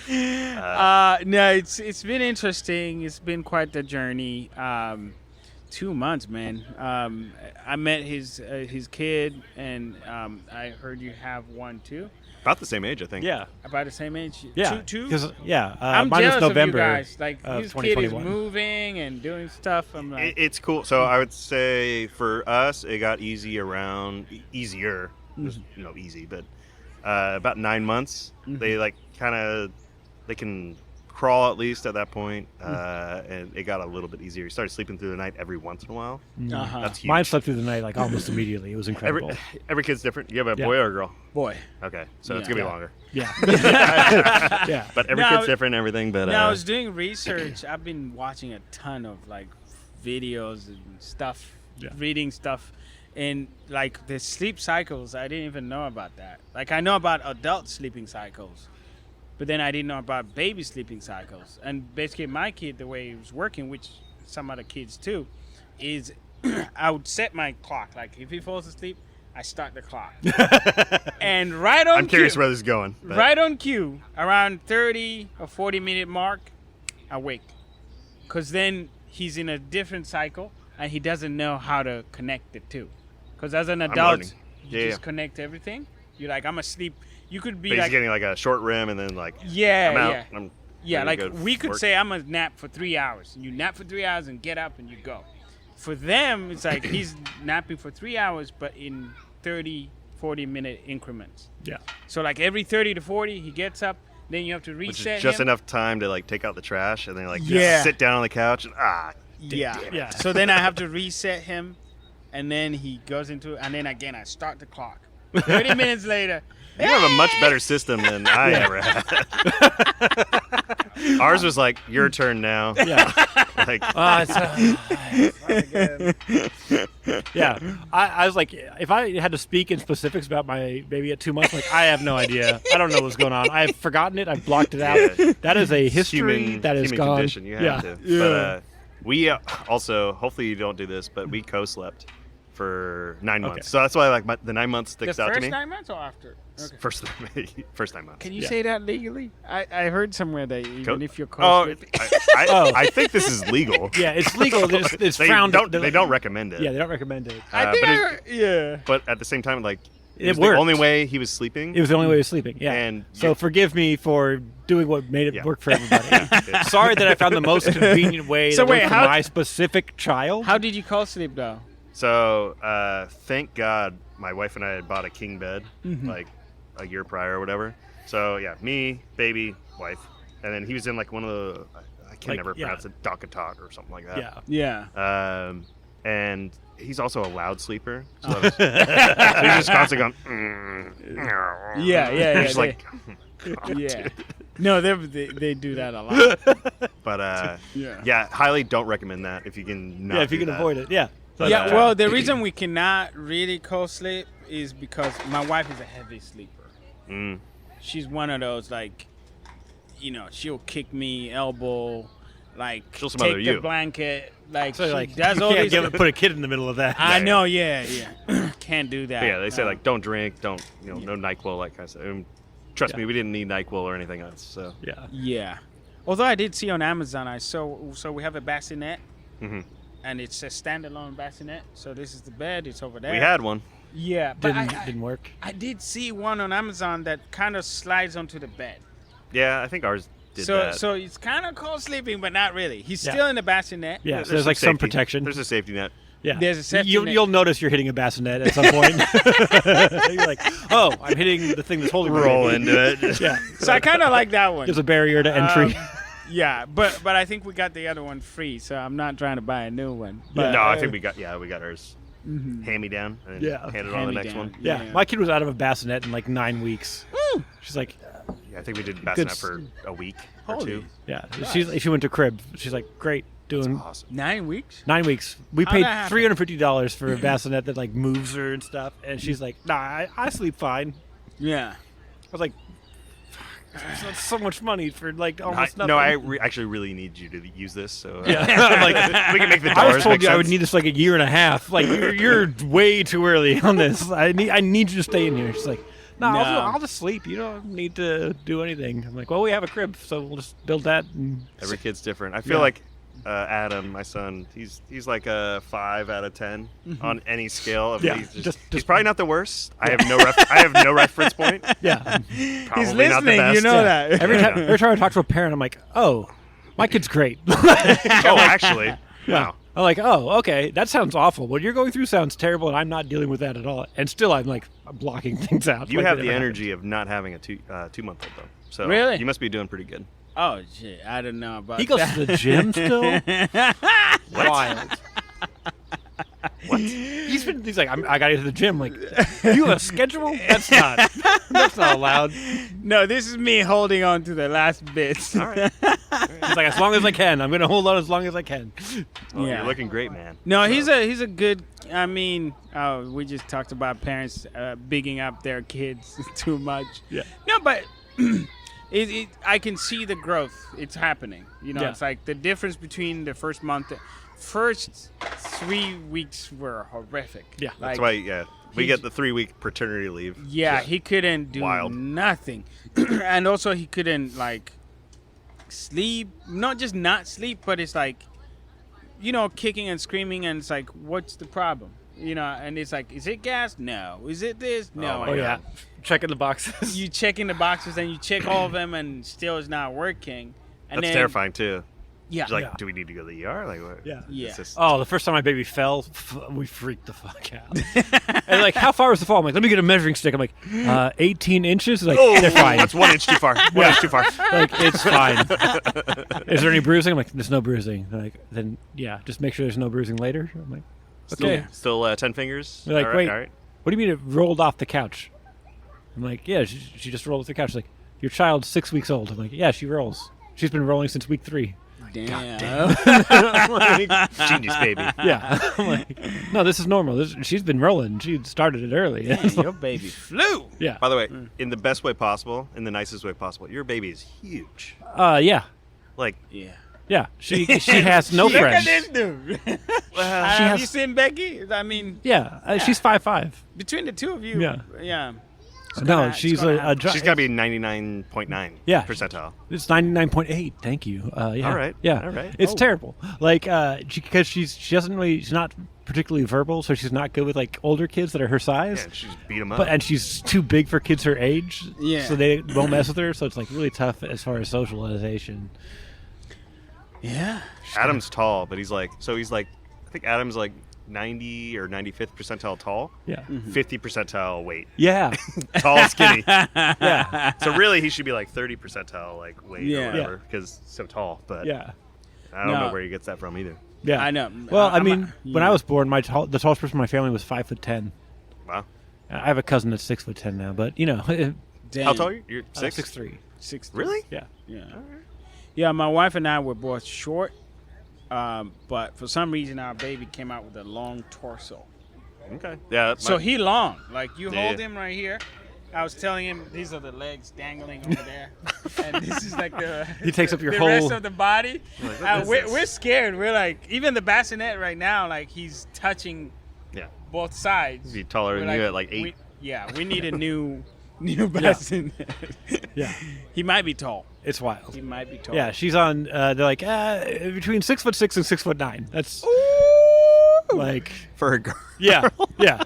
No, it's been interesting. It's been quite the journey. 2 months, man. I met his kid, and I heard you have one too. About the same age, I think. Yeah. About the same age. Yeah. Two. Because I'm mine was jealous November of you guys. Like of his kid is 2021. moving and doing stuff. I'm like, It's cool. So I would say for us, it got easier. Just, easy, but about 9 months. Mm-hmm. They they can crawl at least at that point, and it got a little bit easier. He started sleeping through the night every once in a while. uh-huh. That's huge. Mine slept through the night like almost immediately. It was incredible. Every kid's different. You have a Yeah. boy or a girl? Boy. Okay, so it's Yeah. gonna be longer. Yeah. Yeah. But every No, kid's different and everything. But Now I was doing research. I've been watching a ton of like videos and stuff, reading stuff, and like the sleep cycles. I didn't even know about that. Like I know about adult sleeping cycles, but then I didn't know about baby sleeping cycles. And basically, my kid, the way he was working, which some other kids too, is I would set my clock. Like if he falls asleep, I start the clock, and right on. I'm curious cue, where this is going. But. right on cue, around 30 or 40-minute mark, I wake. Because then he's in a different cycle, and he doesn't know how to connect the two. Because as an adult, learning. you Yeah, just connect everything. You're like, I'm asleep. You could be But he's like, getting like a short rim and then like, yeah, I'm out. yeah. I'm Yeah, ready like to go we could work. say I'm going to nap for 3 hours. You nap for 3 hours and get up and you go. For them, it's like he's napping for 3 hours, but in 30, 40-minute increments. Yeah. So like every 30 to 40, he gets up. Then you have to Which reset is just him. enough time to like take out the trash and then like Yeah. just sit down on the couch and Yeah. damn it. Yeah. So then I have to reset him, and then he goes into, and then again I start the clock. 30 minutes later. You have a much better system than I ever had. Ours was like, your turn now. Yeah. Like, Yeah. I was like, if I had to speak in specifics about my baby at 2 months, like, I have no idea. I don't know what's going on. I've forgotten it. I've blocked it out. Yeah. That is a history human, that is human gone. condition. You have yeah. to. Yeah. But we also, hopefully you don't do this, but we co-slept for 9 months. Okay. So that's why like the 9 months The sticks out to first me. 9 months or after? Okay. First 9 months. Can you Yeah. say that legally? I heard somewhere that even Co- if you're Oh, co-sleeping. I think this is legal. Yeah, it's legal. It's They frowned. they don't recommend it. Yeah, they don't recommend it. I think but yeah. But at the same time, like It was worked. the only way he was sleeping. It was the only way of sleeping. Yeah. And so you- forgive me for doing what made it Yeah. work for everybody. Yeah. Sorry that I found the most convenient way So that wait, worked for how- my specific child. How did you co-sleep though? So thank God my wife and I had bought a king bed Mm-hmm. like a year prior or whatever. So yeah, me, baby, wife, and then he was in like one of the I can Like, never yeah. pronounce it, Dakatot or something like that. Yeah. Yeah. And he's also a loud sleeper, so, that was, so he's just constantly going. Yeah. Just like, Yeah. No, they do that a lot. but Yeah. yeah, highly don't recommend that if you can not. Yeah, if you do can that. avoid it. Yeah. But, Yeah, well, the reason we cannot really co-sleep is because my wife is a heavy sleeper. Mm. She's one of those, like, she'll kick me, elbow, like, She'll smother take the you. blanket. Like, So she like, does you all can't these put a kid in the middle of that. I know, yeah. Can't do that. But yeah, they say like don't drink, don't no NyQuil, like I said. Trust me, we didn't need NyQuil or anything else. So Yeah. Yeah. Although I did see on Amazon, so we have a bassinet, Mhm. and it's a standalone bassinet. So this is the bed. It's over there. we had one. Yeah, but Didn't work. I did see one on Amazon that kind of slides onto the bed. Yeah, I think ours did So that. so it's kind of co-sleeping, but not really. He's Yeah. still in the bassinet. Yeah. There's So there's like some safety. protection. There's a safety net. Yeah. There's a safety net. You'll notice you're hitting a bassinet at some point. You're like, oh, I'm hitting the thing that's holding my Roll baby. into it. Yeah. So I kind of like that one. There's a barrier to entry. Yeah, but I think we got the other one free, so I'm not trying to buy a new one. But, No, I think we got ours hand me down and handed on the next one. Yeah, my kid was out of a bassinet in like 9 weeks. She's like, Yeah, I think we did bassinet for a week or two. yeah. She went to crib. She's like, great, doing Awesome. 9 weeks? 9 weeks. We How'd paid that happen? $350 for a bassinet that like moves her and stuff, and she's like, nah, I sleep fine. Yeah. I was like, that's so much money for like almost nothing. No, I actually really need you to use this. So Yeah. I'm like, we can make the doors. I was told make you I would sense. need this for like a year and a half. Like you're way too early on this. I need you to stay in here. She's like, no. I'll just sleep. You don't need to do anything. I'm like, well, we have a crib, so we'll just build that. And Every kid's different. I feel like Adam, my son, he's like a 5 out of 10 on any scale. Of Yeah, he's probably not the worst. I have no reference point. yeah. He's Probably not the listening, best. you know that. Every time I talk to a parent, I'm like, oh, my kid's great. Oh, actually, wow. I'm like, oh, okay, that sounds awful. What you're going through sounds terrible, and I'm not dealing with that at all. And still, I'm like blocking things out. You like have it the never energy of not having a 2-month-old though. So Really? you must be doing pretty good. Oh, shit. I don't know about happened. He goes that. to the gym still. Wild. What? He's like, I got to go to the gym. Like, you have a schedule? That's not allowed. No, this is me holding on to the last bits. All right. He's like, as long as I can. I'm gonna hold on as long as I can. Well, Yeah. You're looking great, man. No, So- he's a good. I mean, we just talked about parents bigging up their kids too much. Yeah. No, but I can see the growth. It's happening. You know, Yeah. it's like the difference between the first month. First 3 weeks were horrific. Yeah. That's Like, why, we get the 3-week paternity leave. Yeah, he couldn't do Wild. nothing, and also he couldn't like sleep. Not just not sleep, but it's like, you know, kicking and screaming, and it's like, what's the problem? You know, and it's like, is it gas? No. Is it this? No. my Oh God. yeah, checking the boxes. You check in the boxes and you check all of them, and still it's not working. And That's then, terrifying too. Yeah. She's like, Yeah. do we need to go to the ER? Like, what? Yeah. Yeah. It's just- Oh, the first time my baby fell, we freaked the fuck out. And like, how far was the fall? I'm like, let me get a measuring stick. I'm like, 18 inches. He's like, they're fine. That's 1 inch too far. 1 inch too far. Like, it's fine. Is there any bruising? I'm like, there's no bruising. They're like, then yeah, just make sure there's no bruising later. I'm like, okay. Still 10 fingers. They're like, all right, wait. all right. What do you mean it rolled off the couch? I'm like, yeah, she just rolled off the couch. She's like, your child's 6 weeks old. I'm like, yeah, she rolls. She's been rolling since week 3. Damn. Genius baby. Yeah. I'm like, no, this is normal. She's been rolling. She started it early. Your baby flew. Yeah. By the way, in the best way possible, in the nicest way possible, your baby is huge. Yeah. Like, Yeah. Yeah. She has no Look friends. at this dude. She Have has- you seen Becky? I mean, Yeah. She's 5'5". between the two of you. Yeah. Yeah. No, she's a she's got to be 99.9 Yeah. percentile. It's 99.8. Thank you. Yeah. All right. Yeah. All right. It's Oh. terrible. Like, because she doesn't really, she's not particularly verbal, so she's not good with like older kids that are her size. Yeah, she's beat him up. And she's too big for kids her age. Yeah. So they won't mess with her. So it's like really tough as far as socialization. Yeah. Adam's tall, but he's like, I think Adam's like 90 or 95th percentile tall, Yeah. 50 percentile weight. Yeah. Tall, skinny. Yeah. So really, he should be like 30 percentile like weight Yeah. or whatever because so tall. But Yeah. I don't No. know where he gets that from either. Yeah. I know. Well, I I'm mean, a- when I was born, the tallest person in my family was 5'10". Wow. I have a cousin that's 6'10" now, but you know, Damn. How tall are you? You're 6'? 6'3". 6'3". Really? Yeah. Yeah. Yeah, my wife and I were both short, but for some reason our baby came out with a long torso. Okay. Yeah. So he long. Like you Yeah. hold him right here. I was telling him these are the legs dangling over there, and this is like the He takes up your the whole- rest of the body. Like, what is this? We're scared. We're like even the bassinet right now. Like he's touching Yeah. both sides. Be taller We're than you at like 8. we need a new bassinet. Yeah. He might be tall. It's wild. He might be tall. Yeah, she's on. They're like between 6'6" and 6'9". That's like For a girl. yeah, yeah.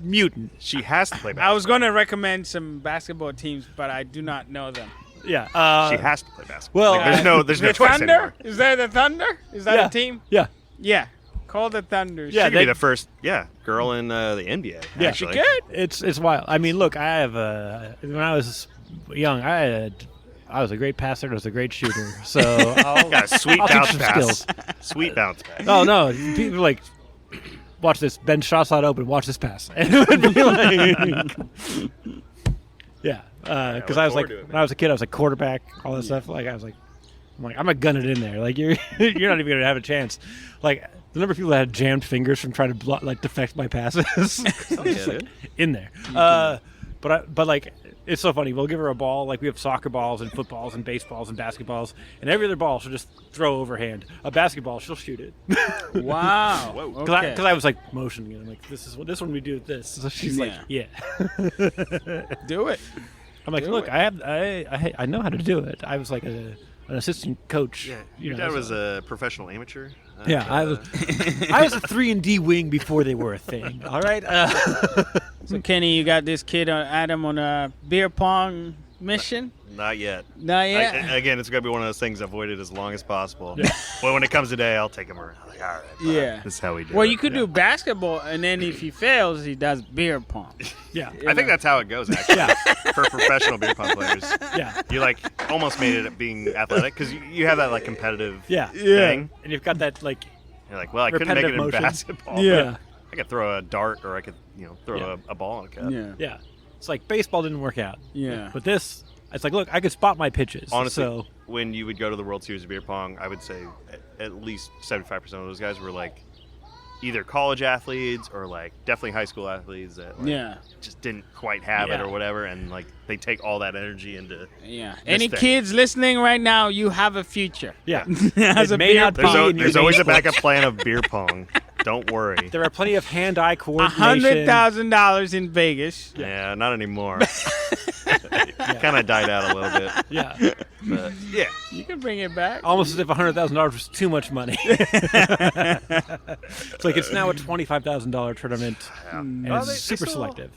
Mutant. She has to play I basketball. was going to recommend some basketball teams, but I do not know them. Yeah. She has to play basketball. well, Like, there's no The choice Thunder? anymore. Is that the Thunder? Is that yeah, a team? Yeah. Yeah. Call the Thunder. Yeah, She could they- be the first, girl in the NBA. Yeah, actually. She could. It's wild. I mean, look, I have when I was young, I had I was a great passer and I was a great shooter. So I'll Got a sweet I'll teach bounce some pass. skills. Sweet bounce pass. Oh no, people are like, watch this. Ben shot's not open. Watch this pass. And it would be like, yeah, because I was like, forward to it, when I was a kid, I was like quarterback, all that stuff. Like I'm gonna gun it in there. Like you're you're not even gonna have a chance. Like the number of people that had jammed fingers from trying to deflect my passes. I was just, like, in there. But like. It's so funny. We'll give her a ball. Like, we have soccer balls and footballs and baseballs and basketballs. And every other ball, she'll just throw overhand. A basketball, she'll shoot it. Wow. Because I was, like, motioning it. I'm like, this one we do with this. So she's like, yeah. Do it. I'm like, look, I know how to do it. I was like an assistant coach. Yeah, your dad was a professional amateur. Yeah, I was a 3-and-D wing before they were a thing. All right. So Kenny, you got this kid Adam on a beer pong mission? Not yet. Not yet. Again, it's gonna be one of those things avoided as long as possible. Yeah. But when it comes today, I'll take him around. Like, all right, yeah, this is how we do it. Well, you could do basketball, and then if he fails, he does beer pong. Yeah, I think that's how it goes. Actually, for professional beer pong players. Yeah, you like almost made it being athletic because you have that like competitive thing, and you've got that like. You're like, well, I couldn't make it in basketball. Yeah. I could throw a dart, or I could, throw a ball in a cup. Yeah. It's like baseball didn't work out. Yeah. But this, it's like, look, I could spot my pitches. Honestly, when you would go to the World Series of beer pong, I would say at least 75% of those guys were like either college athletes or like definitely high school athletes that just didn't quite have it or whatever, and like they take all that energy into Any kids listening right now, you have a future. Yeah. As a beer pong. There's always a backup plan of beer pong. Don't worry. There are plenty of hand-eye coordination. $100,000 in Vegas. Yeah, not anymore. Kind of died out a little bit. Yeah. But, yeah. You can bring it back. Almost as if $100,000 was too much money. It's like it's now a $25,000 tournament, and it's super selective.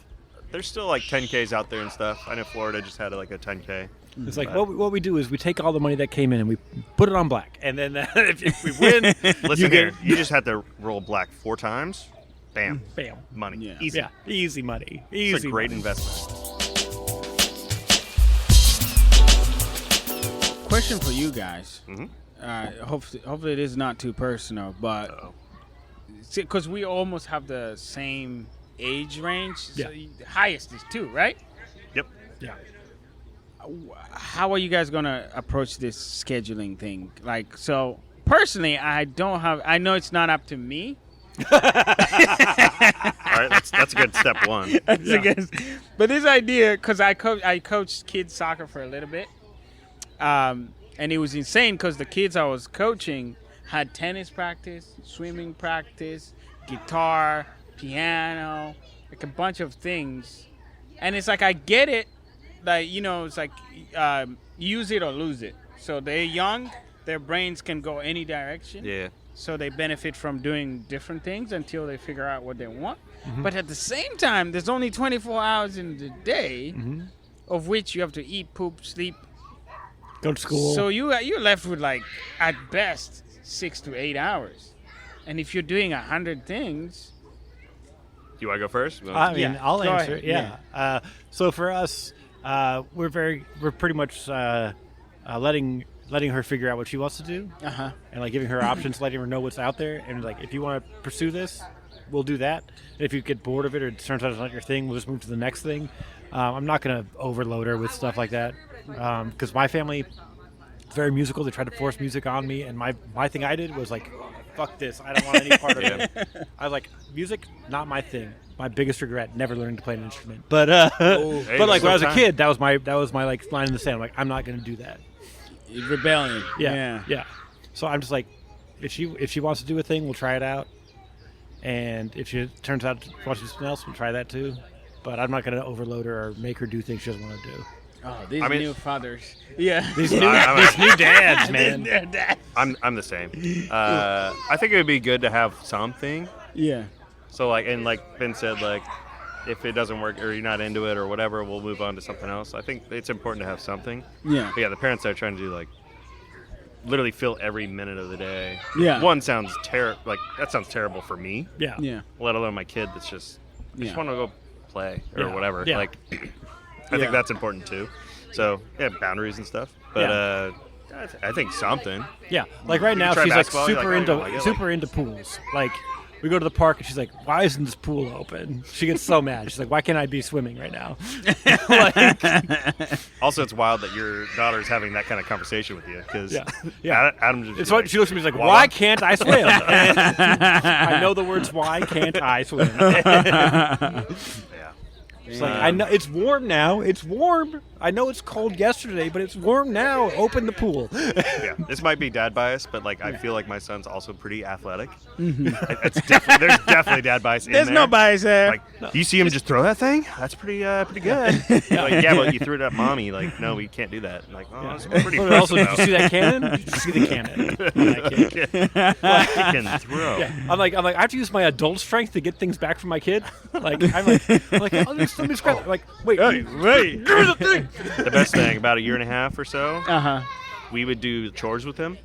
There's still like 10Ks out there and stuff. I know Florida just had like a 10K. It's like what we do is we take all the money that came in and we put it on black, and then if we win, listen here, you just have to roll black 4 times. Bam, bam, money, easy, easy money, easy. It's a great money. investment. Question for you guys. Mm-hmm. Hopefully it is not too personal, but because we almost have the same age range. So the highest is 2, right? Yep. Yeah. How are you guys gonna approach this scheduling thing? Like, so personally, I know it's not up to me. All right, that's a good step 1. But this idea, because I coached kids soccer for a little bit, and it was insane because the kids I was coaching had tennis practice, swimming practice, guitar, piano, like a bunch of things, and it's like I get it. Like, it's like use it or lose it. So they're young, their brains can go any direction. Yeah. So they benefit from doing different things until they figure out what they want. Mm-hmm. But at the same time, there's only 24 hours in the day, of which you have to eat, poop, sleep, go to school. So you're left with like at best 6 to 8 hours, and if you're doing 100 things. Do you want to go first? I mean, I'll answer. Yeah. So for us. We're pretty much letting her figure out what she wants to do, and like giving her options, letting her know what's out there, and like if you want to pursue this, we'll do that. And if you get bored of it or it turns out it's not your thing, we'll just move to the next thing. I'm not gonna overload her with stuff like that because my family is very musical. They tried to force music on me, and my thing I did was like, fuck this, I don't want any part of it. I was like, music, not my thing. My biggest regret, never learning to play an instrument. But but like when I was a kid, that was my like line in the sand. I'm like, I'm not going to do that. Rebellion. Yeah. So I'm just like, if she wants to do a thing, we'll try it out. And if she turns out to want to do something else, we'll try that too. But I'm not going to overload her or make her do things she doesn't want to do. Oh, these new fathers. Yeah. These new dads, man. I'm the same. I think it would be good to have something. Yeah. So like Ben said, like if it doesn't work or you're not into it or whatever, we'll move on to something else. I think it's important to have something. Yeah. But yeah, the parents are trying to do like literally fill every minute of the day. Yeah. One sounds like that sounds terrible for me. Yeah. Yeah. Let alone my kid that's just want to go play or whatever. Yeah. Like I think that's important too. So yeah, boundaries and stuff. But I think something. Yeah, like right now try she's like basketball, you're super like, into oh, I like it. super into pools. Like we go to the park and she's like, "Why isn't this pool open?" She gets so mad. She's like, "Why can't I be swimming right now?" Also, it's wild that your daughter's having that kind of conversation with you because Yeah. Adam just. It's what she looks at me. She's like, "Why can't I swim?" I know the words. Why can't I swim? Yeah. It's like, I know it's warm now. It's warm. I know it's cold yesterday, but it's warm now. Open the pool. Yeah, this might be dad bias, but like I feel like my son's also pretty athletic. There's definitely dad bias in there. There's no bias there. Like, you see him just throw that thing? That's pretty good. Like, yeah, but you threw it at mommy. Like, no, we can't do that. I'm like, oh, that's pretty But impressive, also, did you though. see that cannon? Did you see the cannon? He can throw. Yeah. I'm like, I have to use my adult strength to get things back from my kid. Like, I'm like, oh, let me describe it. Like, wait. Wait. Here's the thing. The best thing about a year and a half or so, Uh-huh. we would do chores with him,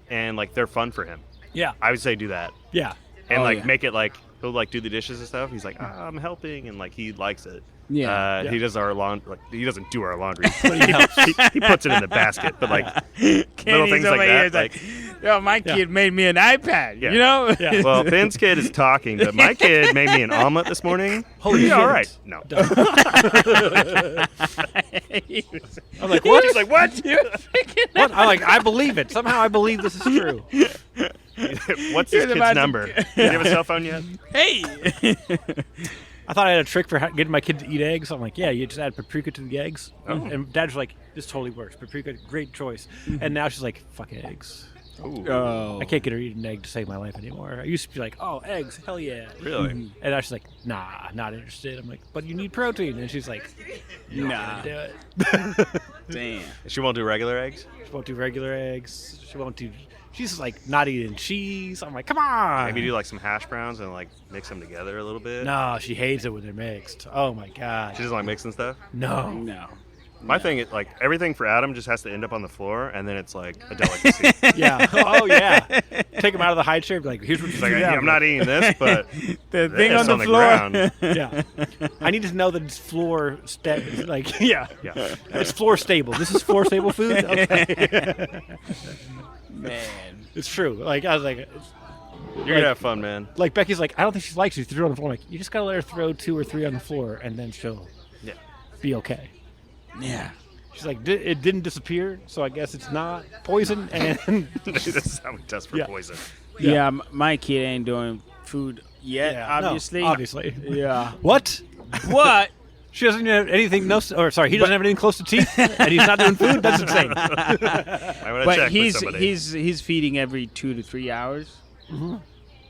and like they're fun for him. Yeah. I would say do that, Yeah. and Oh, like yeah. make it like he'll like do the dishes and stuff. He's like, I'm helping, and like he likes it. Yeah. He does our laundry. Like, he doesn't do our laundry, but he helps. He puts it in the basket. But like little Kenny's things over like here that. is like, yo, my kid made me an iPad. Yeah. You know? Yeah. Well, Finn's kid is talking, but my kid made me an omelet this morning. Holy Yeah, shit. all right. No. I'm like, what? He's like, what? What? I'm like, I believe it. Somehow I believe this is true. What's this You're kid's about to- number? Do you have a cell phone yet? Hey. I thought I had a trick for getting my kid to eat eggs. I'm like, yeah, you just add paprika to the eggs. And Dad's like, this totally works. Paprika, great choice. And now she's like, fuck eggs. Ooh, Oh. I can't get her to eat an egg to save my life anymore. I used to be like, oh, eggs, hell yeah. really? And now she's like, nah, not interested. I'm like, but you need protein. And she's like, Nah. do it. Damn. She won't do regular eggs? She won't do regular eggs. She won't do. She's like not eating cheese. I'm like, come on. Maybe do like some hash browns and like mix them together a little bit. No, she hates it when they're mixed. Oh my god. She doesn't like mixing stuff. No. No. My thing is like everything for Adam just has to end up on the floor, and then it's like a delicacy. Yeah. Oh yeah. Take him out of the high chair. Be like, here's what He's you like, do. I'm not eating this, but The this thing on the floor. ground. Yeah. I need to know that it's floor like yeah. Yeah. It's floor stable. This is floor stable food. Okay. Man. It's true. Like I was like. You're gonna have fun, man. Like Becky's like, I don't think she likes you. Threw it on the floor. I'm like, you just gotta let her throw 2 or 3 on the floor, and then she'll Yeah. be okay. Yeah. She's like, it didn't disappear, so I guess it's not poison. And This is how we test for Yeah. poison. Yeah. My kid ain't doing food yet, Yeah, no, obviously. obviously. Yeah. What? What? She doesn't have anything. He doesn't have anything close to teeth, and he's not doing food. That's insane. I'm gonna But check with he's somebody. he's feeding every 2 to 3 hours.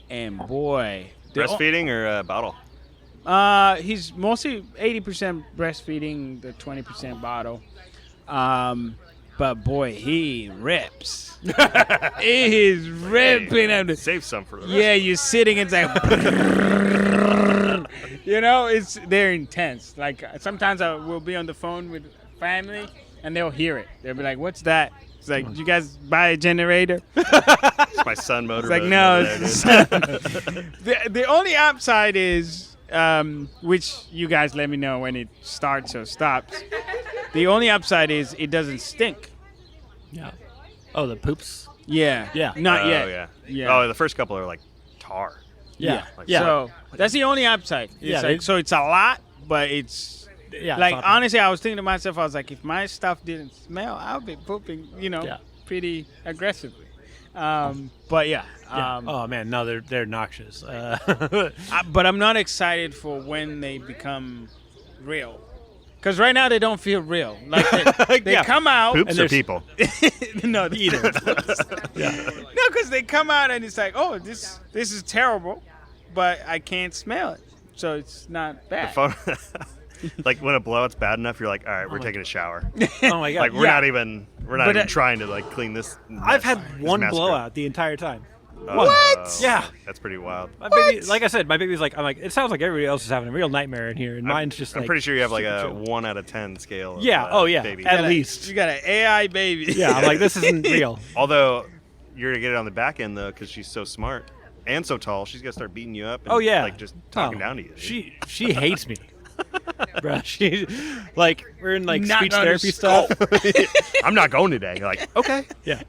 And boy, Breastfeeding or bottle? he's mostly 80% breastfeeding, the 20% bottle. But boy, he rips. He is ripping him. Save some for the rest. Yeah, you're sitting and it's like, you know, they're intense. Like sometimes I will be on the phone with family and they'll hear it. They'll be like, "What's that?" It's like, "Did you guys buy a generator?" It's my son motor. It's like, boat no. over there, dude. The only upside is, which you guys let me know when it starts or stops. The only upside is it doesn't stink. Yeah. Oh, the poops. Yeah. Yeah. Not Oh, yet. yeah. Yeah. Oh, the first couple are like tar. Yeah. Like, Yeah. So that's the only upside. It's Yeah, like, so it's a lot, but it's Yeah. like it's not- honestly, I was thinking to myself, I was like, if my stuff didn't smell, I would be pooping, Yeah. pretty aggressively. But yeah. Yeah. Oh man, no, they're noxious. But I'm not excited for when they become real. Because right now they don't feel real. Like they Yeah. come out. Poops And or there's- people? No, either. yeah. No, because they come out and it's like, oh, this is terrible, but I can't smell it, so it's not bad. Phone- like when a blowout's bad enough, you're like, all right, we're taking a shower. Oh my god. Like we're Yeah. not even But, trying to like clean this. I've had this one mess blowout the entire time. What? Yeah. That's pretty wild. My baby, like I said, my baby's like, I'm like, it sounds like everybody else is having a real nightmare in here, and mine's just I'm like. pretty sure you have like a super chill. 1 out of 10 scale. Of, Yeah. Oh yeah. baby. At least. You got an AI baby. Yeah. I'm like, this isn't real. Although you're gonna get it on the back end though, because she's so smart and so tall, she's gonna start beating you up. And, Oh yeah. like just talking Oh, down to you. Dude. She hates me. Bruh, she, like, we're in, like, Not speech gonna therapy stuff. I'm not going today. You're like, okay. Yeah.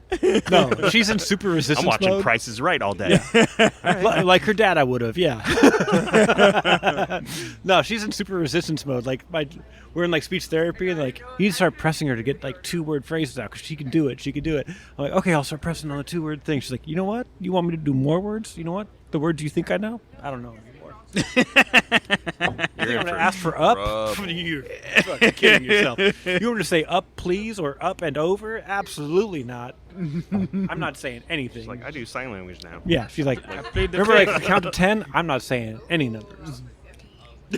No, she's in super resistance I'm watching mode. Price is Right all day. Like her dad, I would have, yeah. No, she's in super resistance mode. Like, we're in, like, speech therapy, and, like, you need to start pressing her to get, like, 2-word phrases out, because she can do it. She can do it. I'm like, okay, I'll start pressing on the 2-word thing. She's like, you know what? You want me to do more words? You know what? The words you think I know? I don't know anymore. You're going to ask for up? You're fucking kidding yourself. You want me to say up, please, or up and over? Absolutely not. I'm not saying anything. She's like, I do sign language now. Yeah, she's like, remember, like, count to 10? I'm not saying any numbers.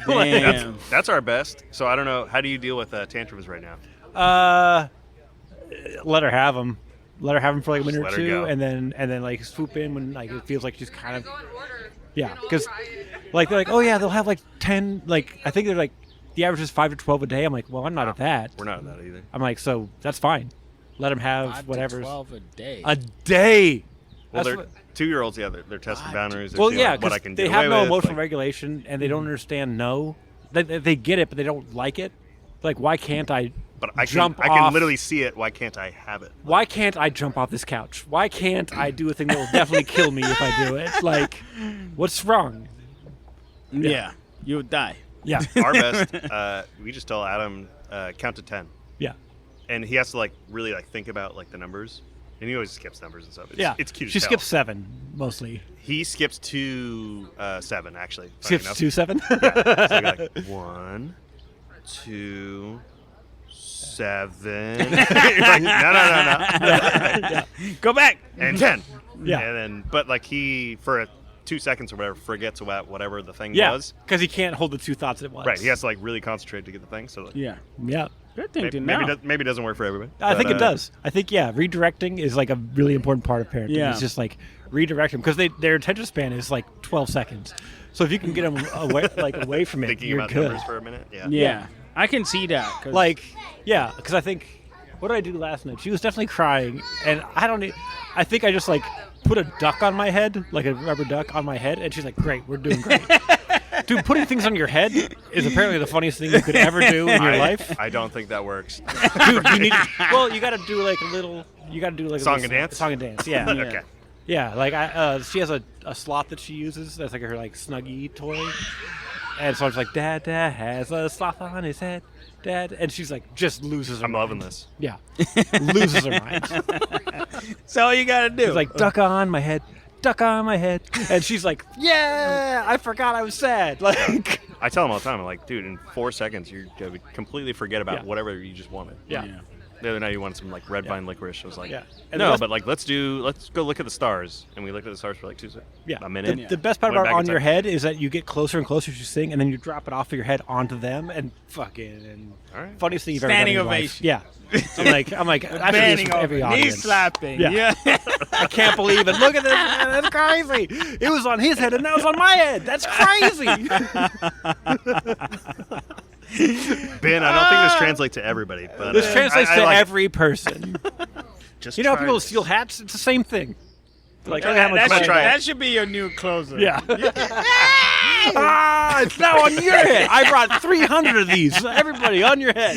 Damn. That's our best. So I don't know. How do you deal with tantrums right now? Let her have them. Let her have them for like a minute Just or let her two, go. and then like swoop in when like it feels like she's kind of, yeah, because like they're like, oh yeah, they'll have like 10, like I think they're like the average is 5 to 12 a day. I'm like, well, I'm not at that. We're not at that either. I'm like, so that's fine. Let them have 5 whatever. to 12 a day. A day. Well, That's they're what- 2-year-olds. Yeah, they're testing boundaries. They're well, seeing, yeah, like, what I because can they get have away no with, emotional like- regulation and they don't understand no. They get it, but they don't like it. Like, why can't I? But I jump can off. literally see it. Why can't I have it? Why can't I jump off this couch? Why can't I do a thing that will definitely kill me if I do it? Like, what's wrong? Yeah. You'll die. Yeah. Our best. We just tell Adam count to 10, Yeah. and he has to like really like think about like the numbers, and he always skips numbers and stuff. Yeah. It's cute. She as hell. skips 7, mostly. He skips to 7 actually. funny Skips enough. to 7? Yeah. So you're like 1, 2, 7. You're like, no. Go back. And 10. Yeah. And then, but like he for 2 seconds or whatever forgets about whatever the thing Yeah. was. Because he can't hold the 2 thoughts at once. Right. He has to like really concentrate to get the thing. So like, Yeah. Yeah. Good thing to maybe, know. maybe it doesn't work for everybody. I think but, it does. I think, yeah, redirecting is like a really important part of parenting. Yeah. It's just like redirect them because their attention span is like 12 seconds. So if you can get them away from it, Thinking you're about good. numbers for a minute. Yeah. Yeah. I can see that. 'cause- Like, yeah, because I think, what did I do last night? She was definitely crying, and I think I just like put a duck on my head, like a rubber duck on my head, and she's like, great, we're doing great. Dude, putting things on your head is apparently the funniest thing you could ever do in your life. I don't think that works. Dude, you got to do like a little, Song and dance? Song and dance, yeah. Okay. Yeah, like she has a sloth that she uses that's like her like Snuggie toy, and so I'm just like, Dad has a sloth on his head, Dad, and she's like just loses her I'm mind. loving this. Yeah, loses her mind. That's all you gotta do. She's like, duck on my head, and she's like, yeah, I forgot I was sad. Like, I tell him all the time, I'm like, dude, in 4 seconds, you're going to completely forget about Yeah. whatever you just wanted. yeah. The other night, you wanted some like red vine licorice. I was like, Yeah. And no, the best- but like let's go look at the stars. And we looked at the stars for like a minute. The best part Went about back on in your time. head is that you get closer and closer as you sing, and then you drop it off of your head onto them, and fucking and All right. funniest thing you've Standing ever done in your life. ovation. Yeah. I'm like I should do this Banding for every over, knee audience. slapping. Yeah. Yeah. I can't believe it. Look at this. Man, that's crazy. It was on his head, and now it's on my head. That's crazy. Ben, I don't think this translates to everybody, but This translates I to like it. every person. Just You know how try people this. steal hats? It's the same thing. Like, look at how much money- try it. that should be your new closer. Yeah. It's now on your head. I brought 300 of these. Everybody on your head.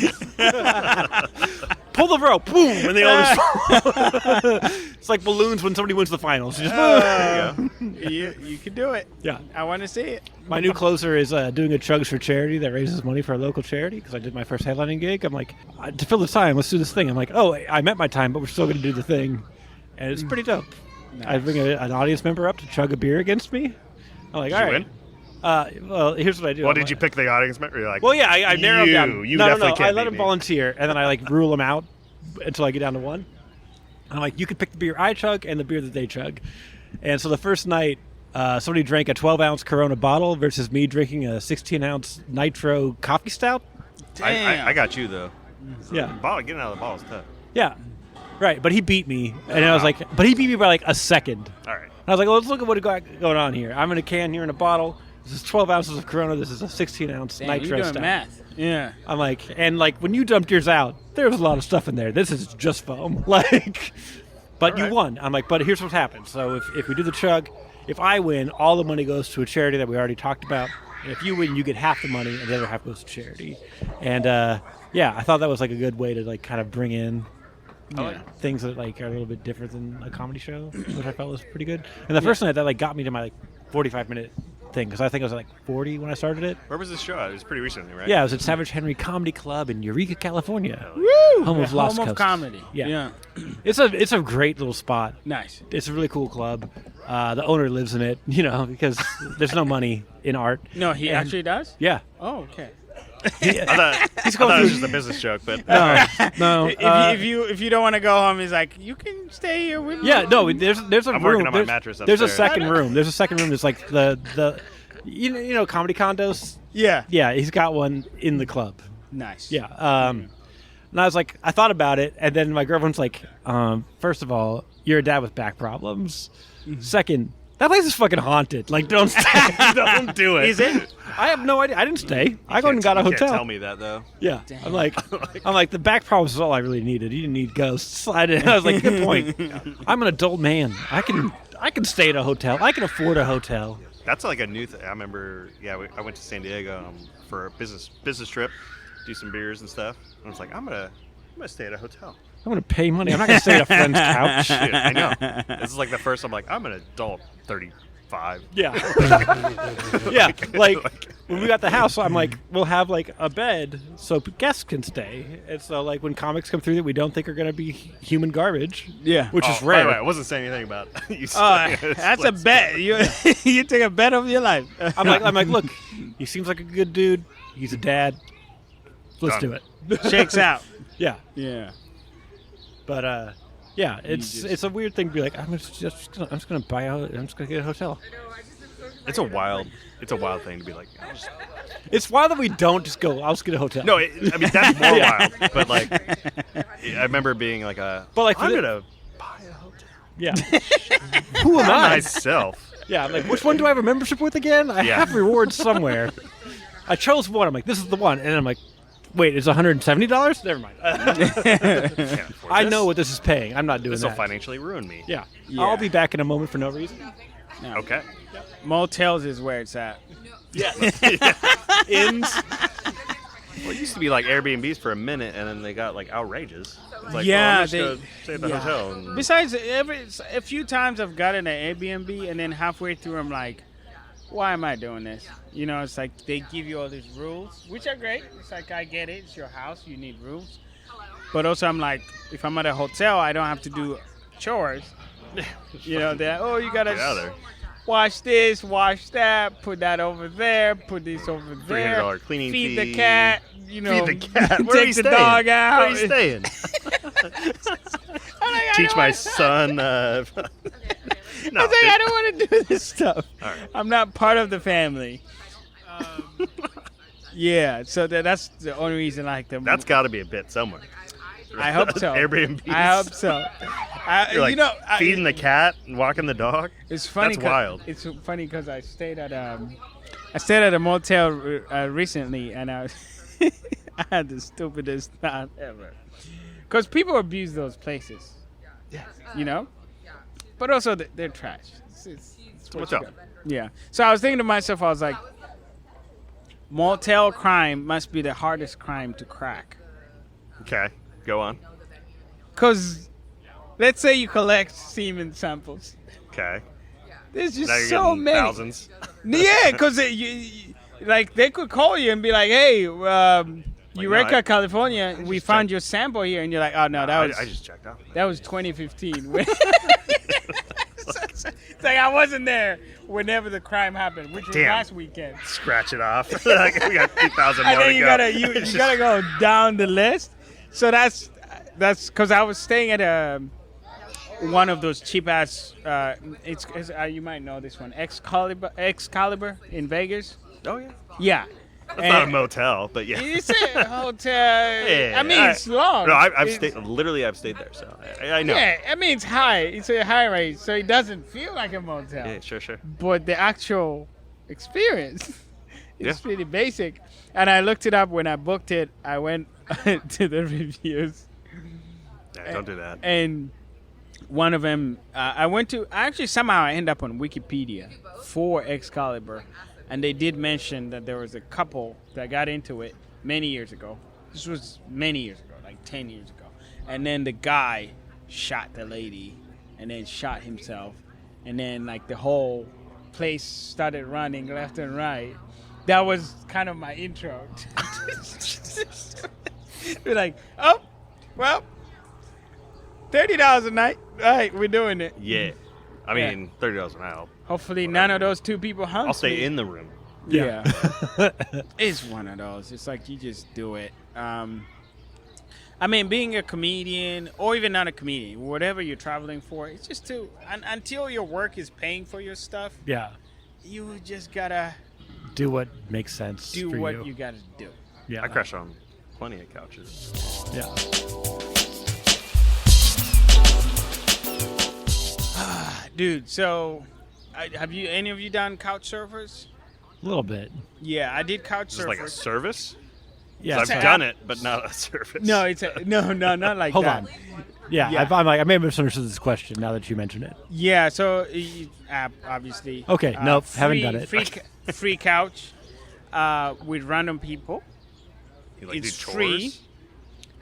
Pull the rope. Boom. And they all just fall. It's like balloons when somebody wins the finals. You just, There you go. You can do it. yeah. I want to see it. My new closer is doing a Chugs for Charity that raises money for a local charity because I did my first headlining gig. I'm like, to fill the time, let's do this thing. I'm like, oh, I met my time, but we're still going to do the thing. And it's pretty dope. I bring an audience member up to chug a beer against me. I'm like, Did all you right. win? Well, here's what I do. Well, I'm did like- you pick the audience member? You're like, Well, yeah, I narrow you, them down. You no, definitely I can't let beat them me. volunteer, and then I like rule them out until I get down to one. I'm like, you can pick the beer I chug and the beer that they chug. And so the first night, somebody drank a 12-ounce Corona bottle versus me drinking a 16-ounce Nitro coffee stout. Damn. I got you though. Yeah, Getting out of the bottle is tough. yeah, right. But he beat me, and I was like, but he beat me by like a second. All right. I was like, well, let's look at what's going on here. I'm in a can here in a bottle. This is 12 ounces of Corona. This is a 16-ounce Damn, Nitro you're doing stout. math. Yeah. I'm like, and like when you dumped yours out, there was a lot of stuff in there. This is just foam. Like, but All you right. won. I'm like, but here's what happens. So if we do the chug, if I win, all the money goes to a charity that we already talked about. And if you win, you get half the money, and the other half goes to charity. And I thought that was like a good way to like kind of bring in things that like are a little bit different than a comedy show, which I felt was pretty good. And the first night that like got me to my like 45-minute thing, because I think I was like 40 when I started it. Where was this show at? It was pretty recently, right? Yeah, it was at Savage Henry Comedy Club in Eureka, California. Woo! Home of Lost Home of Coast. comedy. Yeah. It's a great little spot. Nice. It's a really cool club. The owner lives in it, you know, because there's no money in art. No, he actually does? Yeah. Oh, okay. I thought it was just a business joke, but No. If you don't want to go home, he's like, you can stay here with me. Yeah, no, there's a I'm room. working on my mattress There's a upstairs. second room. There's a second room that's like the you know comedy condos. Yeah. Yeah, he's got one in the club. Nice. Yeah. And I was like, I thought about it, and then my girlfriend's like, first of all, you're a dad with back problems. Second, that place is fucking haunted. Like, don't stay. Don't do it. Is it? I have no idea. I didn't stay. I went and got a You hotel. can't tell me that though. Yeah. Damn. I'm like, the back problems is all I really needed. You didn't need ghosts. I was like, good point. I'm an adult man. I can stay at a hotel. I can afford a hotel. That's like a new thing. I remember. Yeah, I went to San Diego for a business trip, do some beers and stuff. And I was like, I'm gonna stay at a hotel. I'm gonna pay money. I'm not gonna stay at a friend's couch. Shit, I know. This is like the first. I'm like, I'm an adult, 35. Yeah. Yeah. Like when we got the house, I'm like, we'll have like a bed so guests can stay. And so like when comics come through that we don't think are gonna be human garbage. Yeah. Which is By rare. the way, I wasn't saying anything about you. That's a bet. You you take a bet of your life. I'm like, look, he seems like a good dude. He's a dad. Let's Done. do it. Shakes out. Yeah. Yeah. But yeah, just- it's a weird thing to be like, I'm just gonna get a hotel. It's a wild thing to be like. It's wild that we don't just go. I'll just get a hotel. No, I mean that's more wild. But like, I remember being like But, like, I'm gonna buy a hotel Yeah. Who am I? myself. Yeah. I'm like, which one do I have a membership with again? I Yeah. have rewards somewhere. I chose one. I'm like, this is the one, and then I'm like, wait, it's $170? Never mind. Can't afford I this. know what this is paying. I'm not doing This will that. financially ruin me. Yeah. Yeah. I'll be back in a moment for no reason. No. Okay. Motels is where it's at. Yeah. Inns. Well, it used to be like Airbnbs for a minute, and then they got like outrageous. It's like, Yeah, I'm just they- gonna stay at the yeah. hotel. And, Besides, a few times I've gotten an Airbnb, and then halfway through I'm like, why am I doing this? You know, it's like they give you all these rules, which are great. It's like, I get it. It's your house. You need rules. But also I'm like, if I'm at a hotel, I don't have to do chores. You know, they're, oh, you got Get out of to there. wash this, wash that, put that over there, put this over there. $300 cleaning feed fee. the cat, you know. Feed the cat. Where are you Take the staying? dog out. Where are you staying? I'm like, I Teach don't my wanna- son. No, I was like, I don't want to do this stuff. All right. I'm not part of the family. Yeah, so that's the only reason I like them. That's got to be a bit somewhere. I hope so. Airbnb. I hope so. You're like you know, feeding the cat and walking the dog. It's funny. That's wild. It's funny because I stayed at a motel recently, and I had the stupidest thought ever. Because people abuse those places. Yeah. You know, but also they're trash. It's what What's you up? got. Yeah. So I was thinking to myself, I was like, motel crime must be the hardest crime to crack. Okay, go on. Because let's say you collect semen samples. Okay. There's just Now you're so getting many. thousands. Yeah, because like they could call you and be like, "Hey, Eureka, no, California, we just found checked. your sample here," and you're like, "Oh no, that was I just checked out. that was 2015." It's like I wasn't there whenever the crime happened, which was Damn. last weekend. Scratch it off. Like, we got 2,000 more And then to you go. gotta It's you gotta go down the list. So that's because I was staying at one of those cheap ass. It's you might know this one, Excalibur in Vegas. Oh yeah. Yeah. That's not a motel, but yeah. It's a hotel. Yeah, I mean, it's long. No, I've It's- stayed. Literally, I've stayed there, so I know. Yeah, I mean, it's high. It's a high rate, so it doesn't feel like a motel. Yeah, sure. But the actual experience is Yeah. pretty basic. And I looked it up when I booked it. I went to the reviews, Yeah, don't do that. and one of them, I actually somehow I end up on Wikipedia for Excalibur. and they did mention that there was a couple that got into it many years ago. This was many years ago, like 10 years ago. And then the guy shot the lady and then shot himself. And then like the whole place started running left and right. That was kind of my intro. We're like, oh, well, $30 a night. All right, we're doing it. Yeah. I mean, $30 an hour. Hopefully none of those 2 people hung. I'll stay in the room. Yeah. It's one of those. It's like you just do it. I mean, being a comedian or even not a comedian, whatever you're traveling for, it's just until your work is paying for your stuff. Yeah. You just gotta do what makes sense. Do for what you gotta do. Yeah. I crash on plenty of couches. Yeah. Dude, so have any of you done couch surfers? A little bit. Yeah, I did couch Is it surfers. like a service? Yeah. I've done it, but not a service. No, no, not like Hold that. on. Yeah. I'm like, I may have misunderstood this question now that you mention it. Yeah, so obviously. Okay, nope, haven't done it. Free couch with random people. You like It's do free. chores?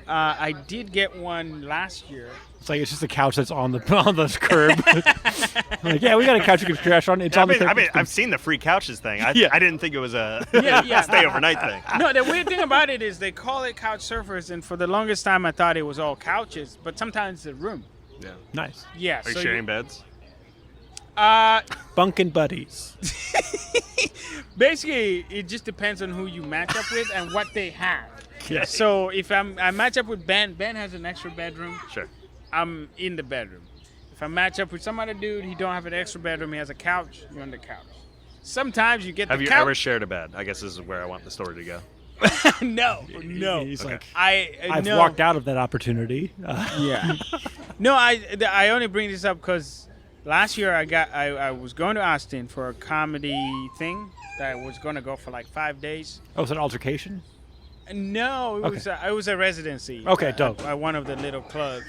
I did get one last year. It's like it's just a couch that's on the curb. Like, yeah, we got a couch you can crash on. It's on the curb. I mean, I've seen the free couches thing. I didn't think it was a Yeah. stay overnight thing. No, the weird thing about it is they call it couch surfers, and for the longest time I thought it was all couches, but sometimes it's a room. Yeah. Nice. Yeah. Are you sharing beds? Bunkin' buddies. Basically, it just depends on who you match up with and what they have. Yeah. So if I match up with Ben has an extra bedroom. Sure. I'm in the bedroom. If I match up with some other dude, he don't have an extra bedroom, he has a couch, you're on the couch. Sometimes you get Have the you couch. ever shared a bed? I guess this is where I want the story to go. No. He's Okay. like, I've I've walked out of that opportunity. Yeah. No, I only bring this up because last year I was going to Austin for a comedy thing that I was going to go for like 5 days. Oh, it's an altercation? No, it was a residency. Okay, dope. At one of the little clubs.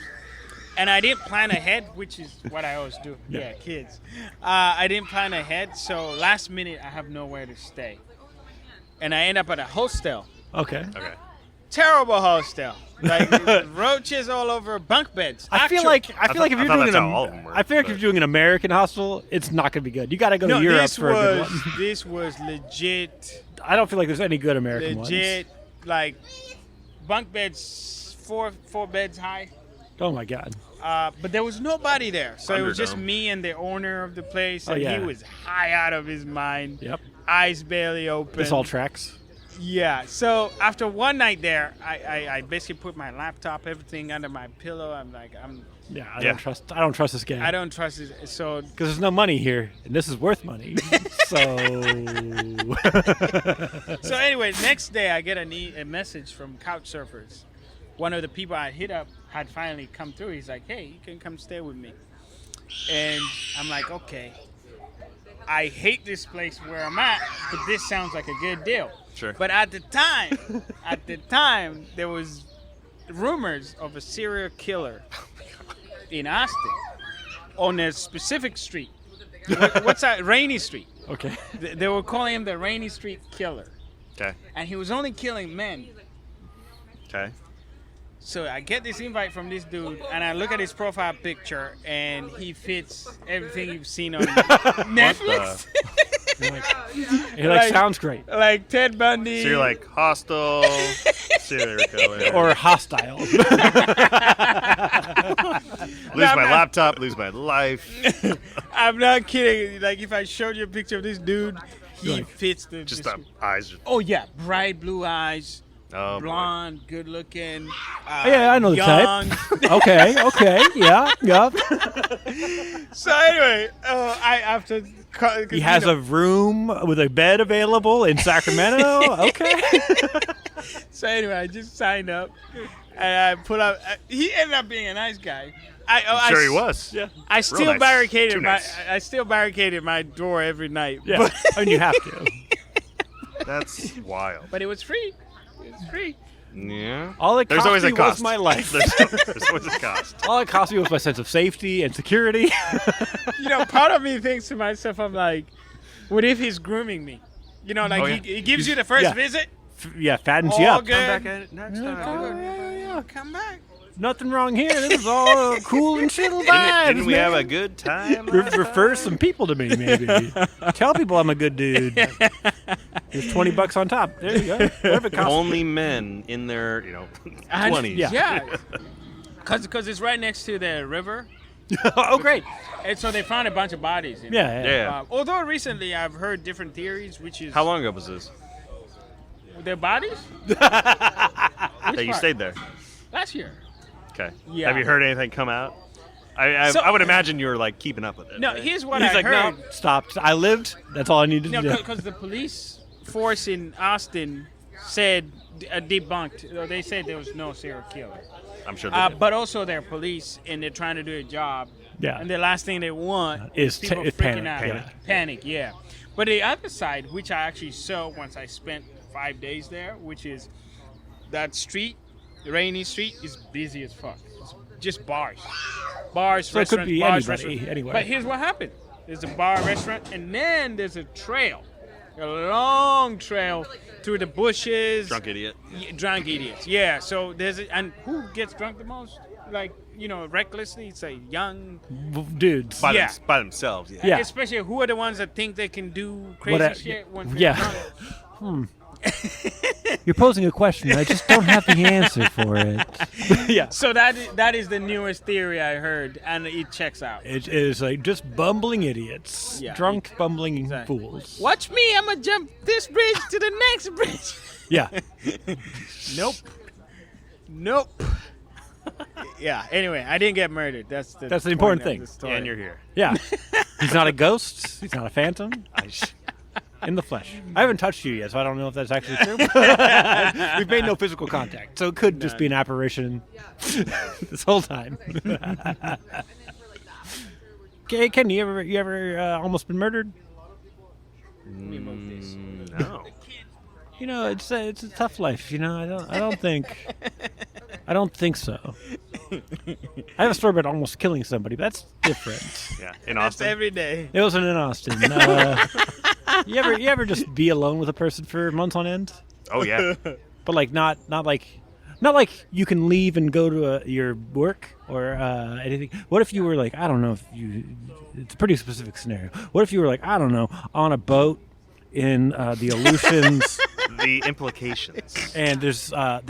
And I didn't plan ahead, which is what I always do. Yeah. Kids. I didn't plan ahead, so last minute I have nowhere to stay. And I end up at a hostel. Okay. Okay. Terrible hostel. Like roaches all over bunk beds. I feel like if you're doing that's how all of them work, I feel like if you're doing an American hostel, it's not going to be good. You got to go to Europe for a good one. This was legit. I don't feel like there's any good American ones. Like bunk beds, four beds high. Oh my God. But there was nobody there, so it was just Thunderdome. me and the owner of the place, and yeah. he was high out of his mind. Yep. Eyes barely open. This all tracks. Yeah. So after one night there, I basically put my laptop, everything under my pillow. I'm like, Yeah, I don't trust this guy. I don't trust it. So Because there's no money here, and this is worth money. So anyway, next day I get a message from Couchsurfers. One of the people I hit up had finally come through. He's like, hey, you can come stay with me. And I'm like, okay. I hate this place where I'm at, but this sounds like a good deal. Sure. But at the time, there was rumors of a serial killer in Austin on a specific street. What's that? Rainy Street. okay. They were calling him the Rainy Street Killer. Okay. And he was only killing men. Okay. So I get this invite from this dude, and I look at his profile picture, and he fits everything you've seen on Netflix. You're like, sounds great. Like Ted Bundy. So you're like hostile, serial killer, Or hostile. lose my laptop, lose my life. I'm not kidding. Like if I showed you a picture of this dude, he fits the. Just the eyes. Oh yeah, bright blue eyes, Oh, boy. blonde, good looking. Yeah, I know the young. type. Okay, yeah. So anyway, I after. He has a room with a bed available in Sacramento. Okay. So anyway, I just signed up, and I put up. He ended up being a nice guy. I'm Sure he was. Yeah. I still nice. barricaded Too my. nice. I still barricaded my door every night. Yeah. But, I mean, you have to. That's wild. but it was free. It was free. Yeah. All it There's cost always me a cost. was my life. There's always a cost. All it cost me was my sense of safety and security. You know, part of me thinks to myself, I'm like, what if he's grooming me? You know, like he gives you the first visit. Fattens you up. Good. Come back at it next time. Yeah, come back. Nothing wrong here. This is all cool and chill vibes. Didn't we have a good time? Refer some people to me, maybe. Tell people I'm a good dude. There's $20 on top. There you go. Perfect costume. Only men in their 20s. Yeah. Because it's right next to the river. Oh, great. And so they found a bunch of bodies. Yeah. Although recently I've heard different theories, which is... How long ago was this? Their bodies? That you stayed there? Last year. Okay. Yeah. Have you heard anything come out? I would imagine you were like keeping up with it. No, right? here's what He's I like, heard. no, stop. I lived. That's all I needed to do. Because the police force in Austin said, debunked. They said there was no serial killer. I'm sure they did. But also they're police and they're trying to do a job. Yeah. And the last thing they want Is people panic. freaking out. Panic, yeah. But the other side, which I actually saw once I spent 5 days there, which is that street, the Rainy Street, is busy as fuck. It's just bars. Bars, So it restaurants, could be bars, anybody, restaurants. anywhere. But here's what happened. There's a bar, restaurant, and then there's a trail. A long trail through the bushes. Drunk idiot. Drunk idiots. Yeah, so and who gets drunk the most? Like, recklessly, it's a young... Dudes. By, Yeah. by themselves, yeah. Yeah. Especially who are the ones that think they can do crazy What shit when they're yeah. drunk? You're posing a question. I just don't have the answer for it. Yeah. So that is the newest theory I heard, and it checks out. It is like just bumbling idiots. Yeah. Drunk, bumbling Exactly. fools. Watch me, I'm gonna jump this bridge to the next bridge. Yeah. Nope. Yeah, anyway, I didn't get murdered. That's the important point thing. of the story. And you're here. Yeah. He's not a ghost. He's not a phantom. In the flesh. I haven't touched you yet, so I don't know if that's actually true. We've made no physical contact, so it could just be an apparition this whole time. Okay, Ken, you ever almost been murdered? No. It's a tough life. I don't think so. I have a story about almost killing somebody, but that's different. Yeah. In That's Austin. every day. It wasn't in Austin. You ever just be alone with a person for months on end? Oh yeah. But like not like you can leave and go to your work or anything. What if you were like, I don't know if you? It's a pretty specific scenario. What if you were like, I don't know, on a boat in the Aleutians? The implications. And there's your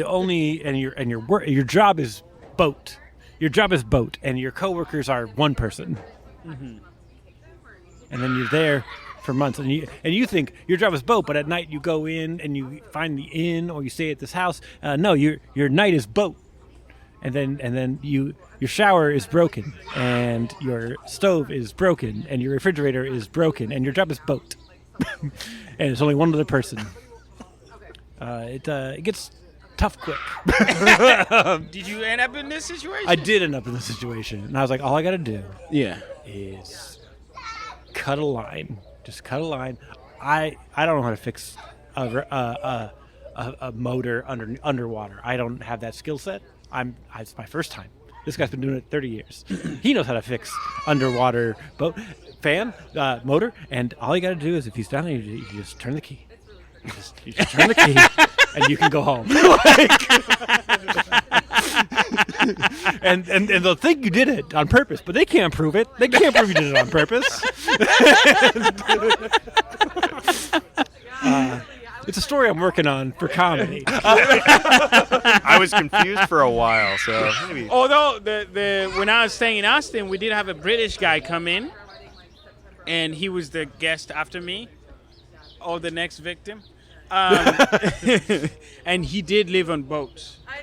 job is boat. Your job is boat, and your coworkers are one person. Mm-hmm. And then you're there for months, and you think your job is boat, but at night you go in and you find the inn, or you stay at this house. No, your night is boat, and then your shower is broken, and your stove is broken, and your refrigerator is broken, and your job is boat, and it's only one other person. It gets tough quick. Did you end up in this situation? I did end up in this situation, and I was like, all I got to do is cut a line. Just cut a line. I don't know how to fix a motor underwater. I don't have that skill set. It's my first time. This guy's been doing it 30 years. He knows how to fix underwater boat fan motor, and all you got to do is if he's done it, you just turn the key. You just turn the key, and you can go home. and they'll think you did it on purpose, but they can't prove it. They can't prove you did it on purpose. It's a story I'm working on for comedy. I was confused for a while, so maybe. Although when I was staying in Austin, we did have a British guy come in, and he was the guest after me, or the next victim. And he did live on boats. I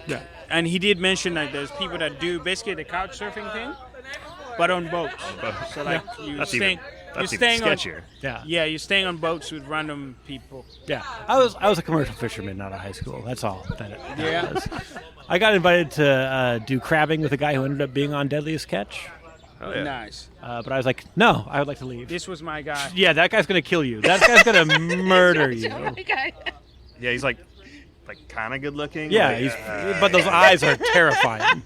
know. And he did mention that there's people that do basically the couch surfing thing, but on boats. So That's even sketchier. You're staying on boats with random people. Yeah, I was a commercial fisherman out of high school. That's all. That was. I got invited to do crabbing with a guy who ended up being on Deadliest Catch. Oh, yeah. Nice. But I was like, no, I would like to leave. This was my guy. Yeah, that guy's gonna kill you. That guy's gonna murder you. Yeah, he's like kind of good looking. Yeah, but those eyes are terrifying.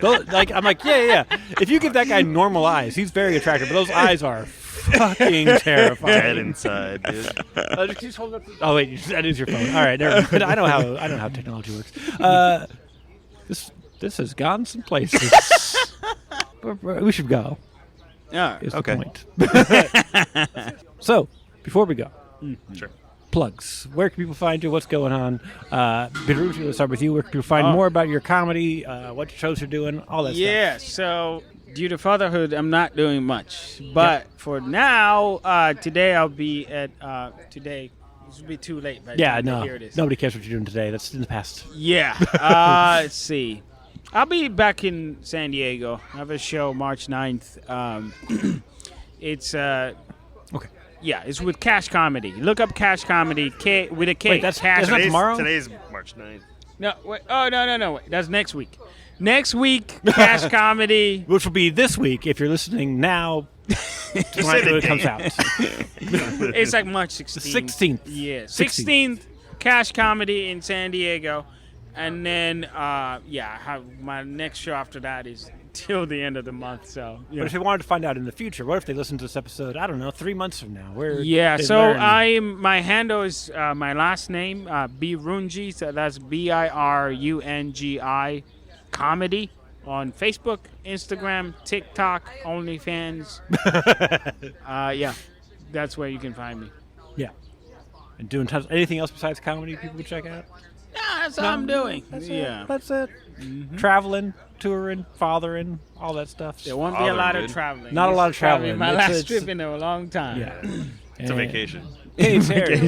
Okay. I'm like, yeah. If you give that guy normal eyes, he's very attractive. But those eyes are fucking terrifying. Dead inside, dude. Just hold up oh wait, that is your phone. All right, never mind. I know how technology works. This has gone some places. We should go. Yeah. Is Okay. the point. So before we go, Sure. plugs. Where can people find you? What's going on? Birungi, let's start with you. Where can people find more about your comedy? What shows you're doing? All that stuff. Yeah, so due to fatherhood, I'm not doing much. But for now, today I'll be at today. This will be too late by the time you hear this. Nobody cares what you're doing today. That's in the past. Yeah. Let's see. I'll be back in San Diego. I have a show March 9th. It's Okay. yeah, it's with Cash Comedy. Look up Cash Comedy with a K. Wait, that's Cash. isn't that tomorrow? Today's March 9th. No, wait. Oh, no. Wait. That's next week. Next week, Cash Comedy. Which will be this week if you're listening now. Just say when the it comes date. out. It's like March 16th. 16th. Yeah, 16th. 16th, Cash Comedy in San Diego. And then, my next show after that is till the end of the month. So, But if they wanted to find out in the future, what if they listen to this episode, I don't know, 3 months from now? Where they so learn- my handle is my last name, Birungi. So that's Birungi comedy on Facebook, Instagram, TikTok, OnlyFans. Yeah, that's where you can find me. Yeah. And doing tons. Anything else besides comedy people can check out? Yeah, that's what I'm doing. Yeah. That's it. Traveling, touring, fathering, all that stuff. There won't be a lot of Dude. traveling. Not a lot of This is probably traveling. My It's- last it's- trip in a long time. Yeah. It's a vacation. Hey, Terry.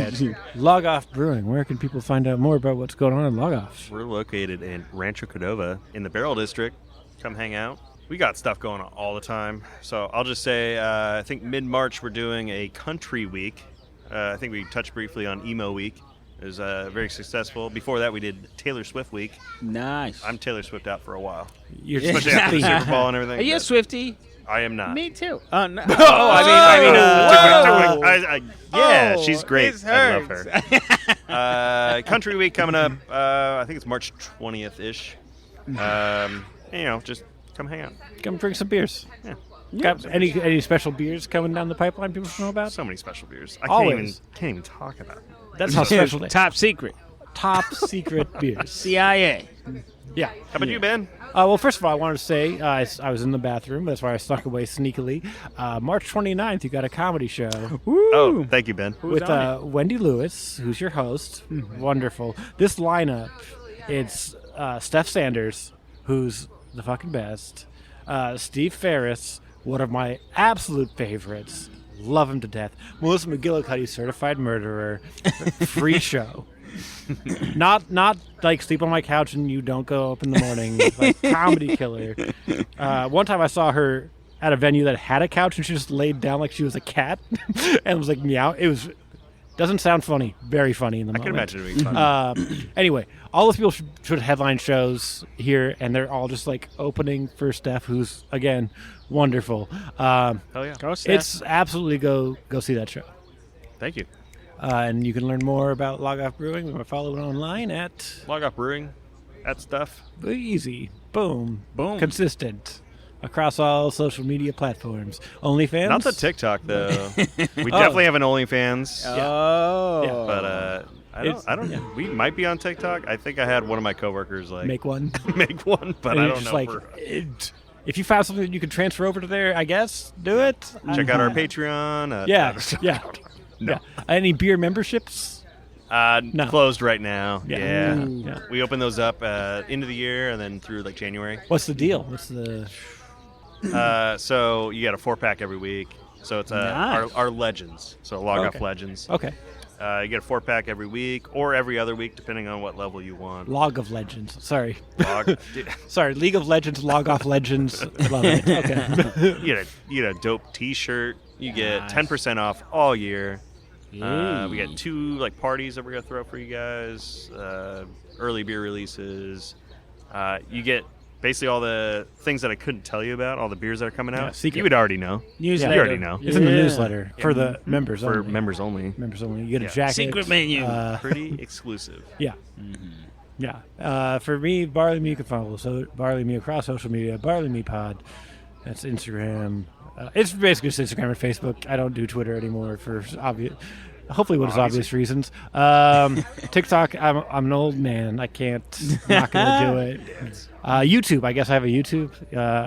LogOff Brewing. Where can people find out more about what's going on in LogOff? We're located in Rancho Cordova in the Barrel District. Come hang out. We got stuff going on all the time. So I'll just say, I think mid-March we're doing a country week. I think we touched briefly on emo week. It was very successful. Before that, we did Taylor Swift week. Nice. I'm Taylor Swift out for a while, You're especially after the Super Bowl and everything. Are you a but Swiftie? I am not. Me too. Oh, No. I mean, Whoa. yeah, Oh, she's great. this I love hurts. her. Country week coming up. I think it's March 20th-ish. Just come hang out. Come drink some beers. Yeah. Got any special beers coming down the pipeline people should know about? So many special beers. I Always. can't even talk about them. That's how special they are. Top secret. Top secret beers. CIA. Yeah. How about you, Ben? Well, first of all, I wanted to say I was in the bathroom. That's why I snuck away sneakily. March 29th, you got a comedy show Oh, thank you, Ben. with on Wendy Lewis, who's your host. Wonderful. This lineup, it's Steph Sanders, who's the fucking best. Steve Ferris, one of my absolute favorites. Love him to death. Melissa McGillicuddy, certified murderer. Free show. Not like sleep on my couch and you don't go up in the morning. Like comedy killer. One time I saw her at a venue that had a couch and she just laid down like she was a cat and was like meow. It was doesn't sound funny. Very funny in the I moment. can imagine it being fun. Anyway, all those people should headline shows here, and they're all just like opening for Steph, who's again wonderful. Hell yeah. Go Steph. It's absolutely go see that show. Thank you. And you can learn more about LogOff Brewing. You can follow it online at LogOff Brewing. That stuff. easy, boom, Boom. consistent across all social media platforms. OnlyFans. Not the TikTok though. We definitely have an OnlyFans, Oh. Yeah. but I don't. yeah. We might be on TikTok. I think I had one of my coworkers Make one. make one, but And I you're don't just know. like, if you found something that you could transfer over to there, I guess do it. Check out our Patreon. Yeah, yeah. No. Yeah. Any beer memberships? No. Closed right now. Yeah. Yeah. Mm. Yeah. We open those up into the year and then through like January. What's the deal? What's the? So you got a 4-pack every week. So it's Nice. our legends. So LogOff Okay. Legends. Okay. You get a 4-pack every week or every other week, depending on what level you want. Log of Legends. Sorry. Log, Sorry. League of Legends. Log off Legends. Love it. Okay. you get a dope T-shirt. You get Nice. 10% off all year. We Yay. got 2 like parties that we're gonna throw for you guys. Early beer releases. You get basically all the things that I couldn't tell you about. All the beers that are coming Yeah, out. secret. You would already know. Newsletter. You already know. It's in the Yeah. newsletter for the members For only. members only. Members only. You get Yeah. a jacket. Secret menu. Pretty exclusive. Yeah. Yeah. For me, Barley Me, you can follow Barley Me across social media. Barley Me Pod. That's Instagram. It's basically just Instagram and Facebook. I don't do Twitter anymore for obvious reasons. TikTok, I'm an old man. I can't. Not gonna do it. YouTube, I guess I have a YouTube,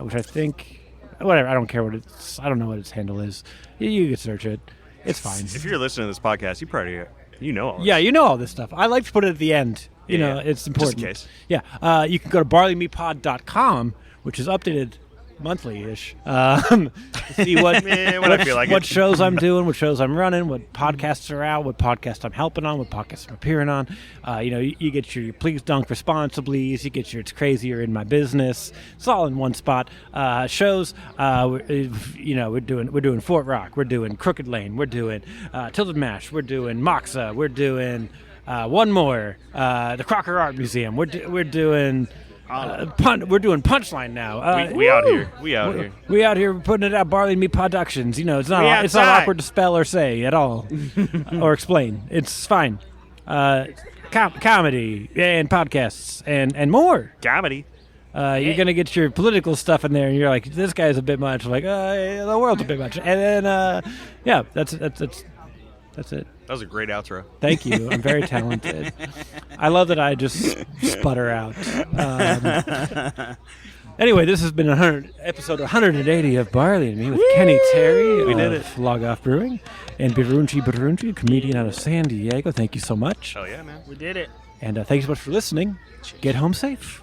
which I think, whatever. I don't care what it's. I don't know what its handle is. You can search it. It's fine. If you're listening to this podcast, you probably know all this. Yeah, you know all this stuff. I like to put it at the end. You know, it's important. Just in case. Yeah. You can go to barleymepod.com, which is updated monthly-ish, to see what shows I'm doing, what shows I'm running, what podcasts are out, what podcast I'm helping on, what podcasts I'm appearing on. You get your Please Dunk Responsibly, you get your It's Crazier in My Business. It's all in one spot. Shows, we're doing Fort Rock, we're doing Crooked Lane, we're doing Tilted Mash, we're doing Moxa, we're doing one more, the Crocker Art Museum, we're doing. We're doing Punchline now. We out here. We out here. We out here putting it out. Barley and Me Pod-uctions. It's not awkward to spell or say at all, or explain. It's fine. Comedy and podcasts and more. Comedy. You're gonna get your political stuff in there, and you're like, this guy's a bit much. Like, the world's a bit much. And then, that's it. That was a great outro. Thank you. I'm very talented. I love that I just sputter out. Anyway, this has been episode 180 of Barley and Me with Kenny Terry. We did it. LogOff Brewing and Birungi Birungi, a comedian out of San Diego. Thank you so much. Oh yeah, man. We did it. And thank you so much for listening. Get home safe.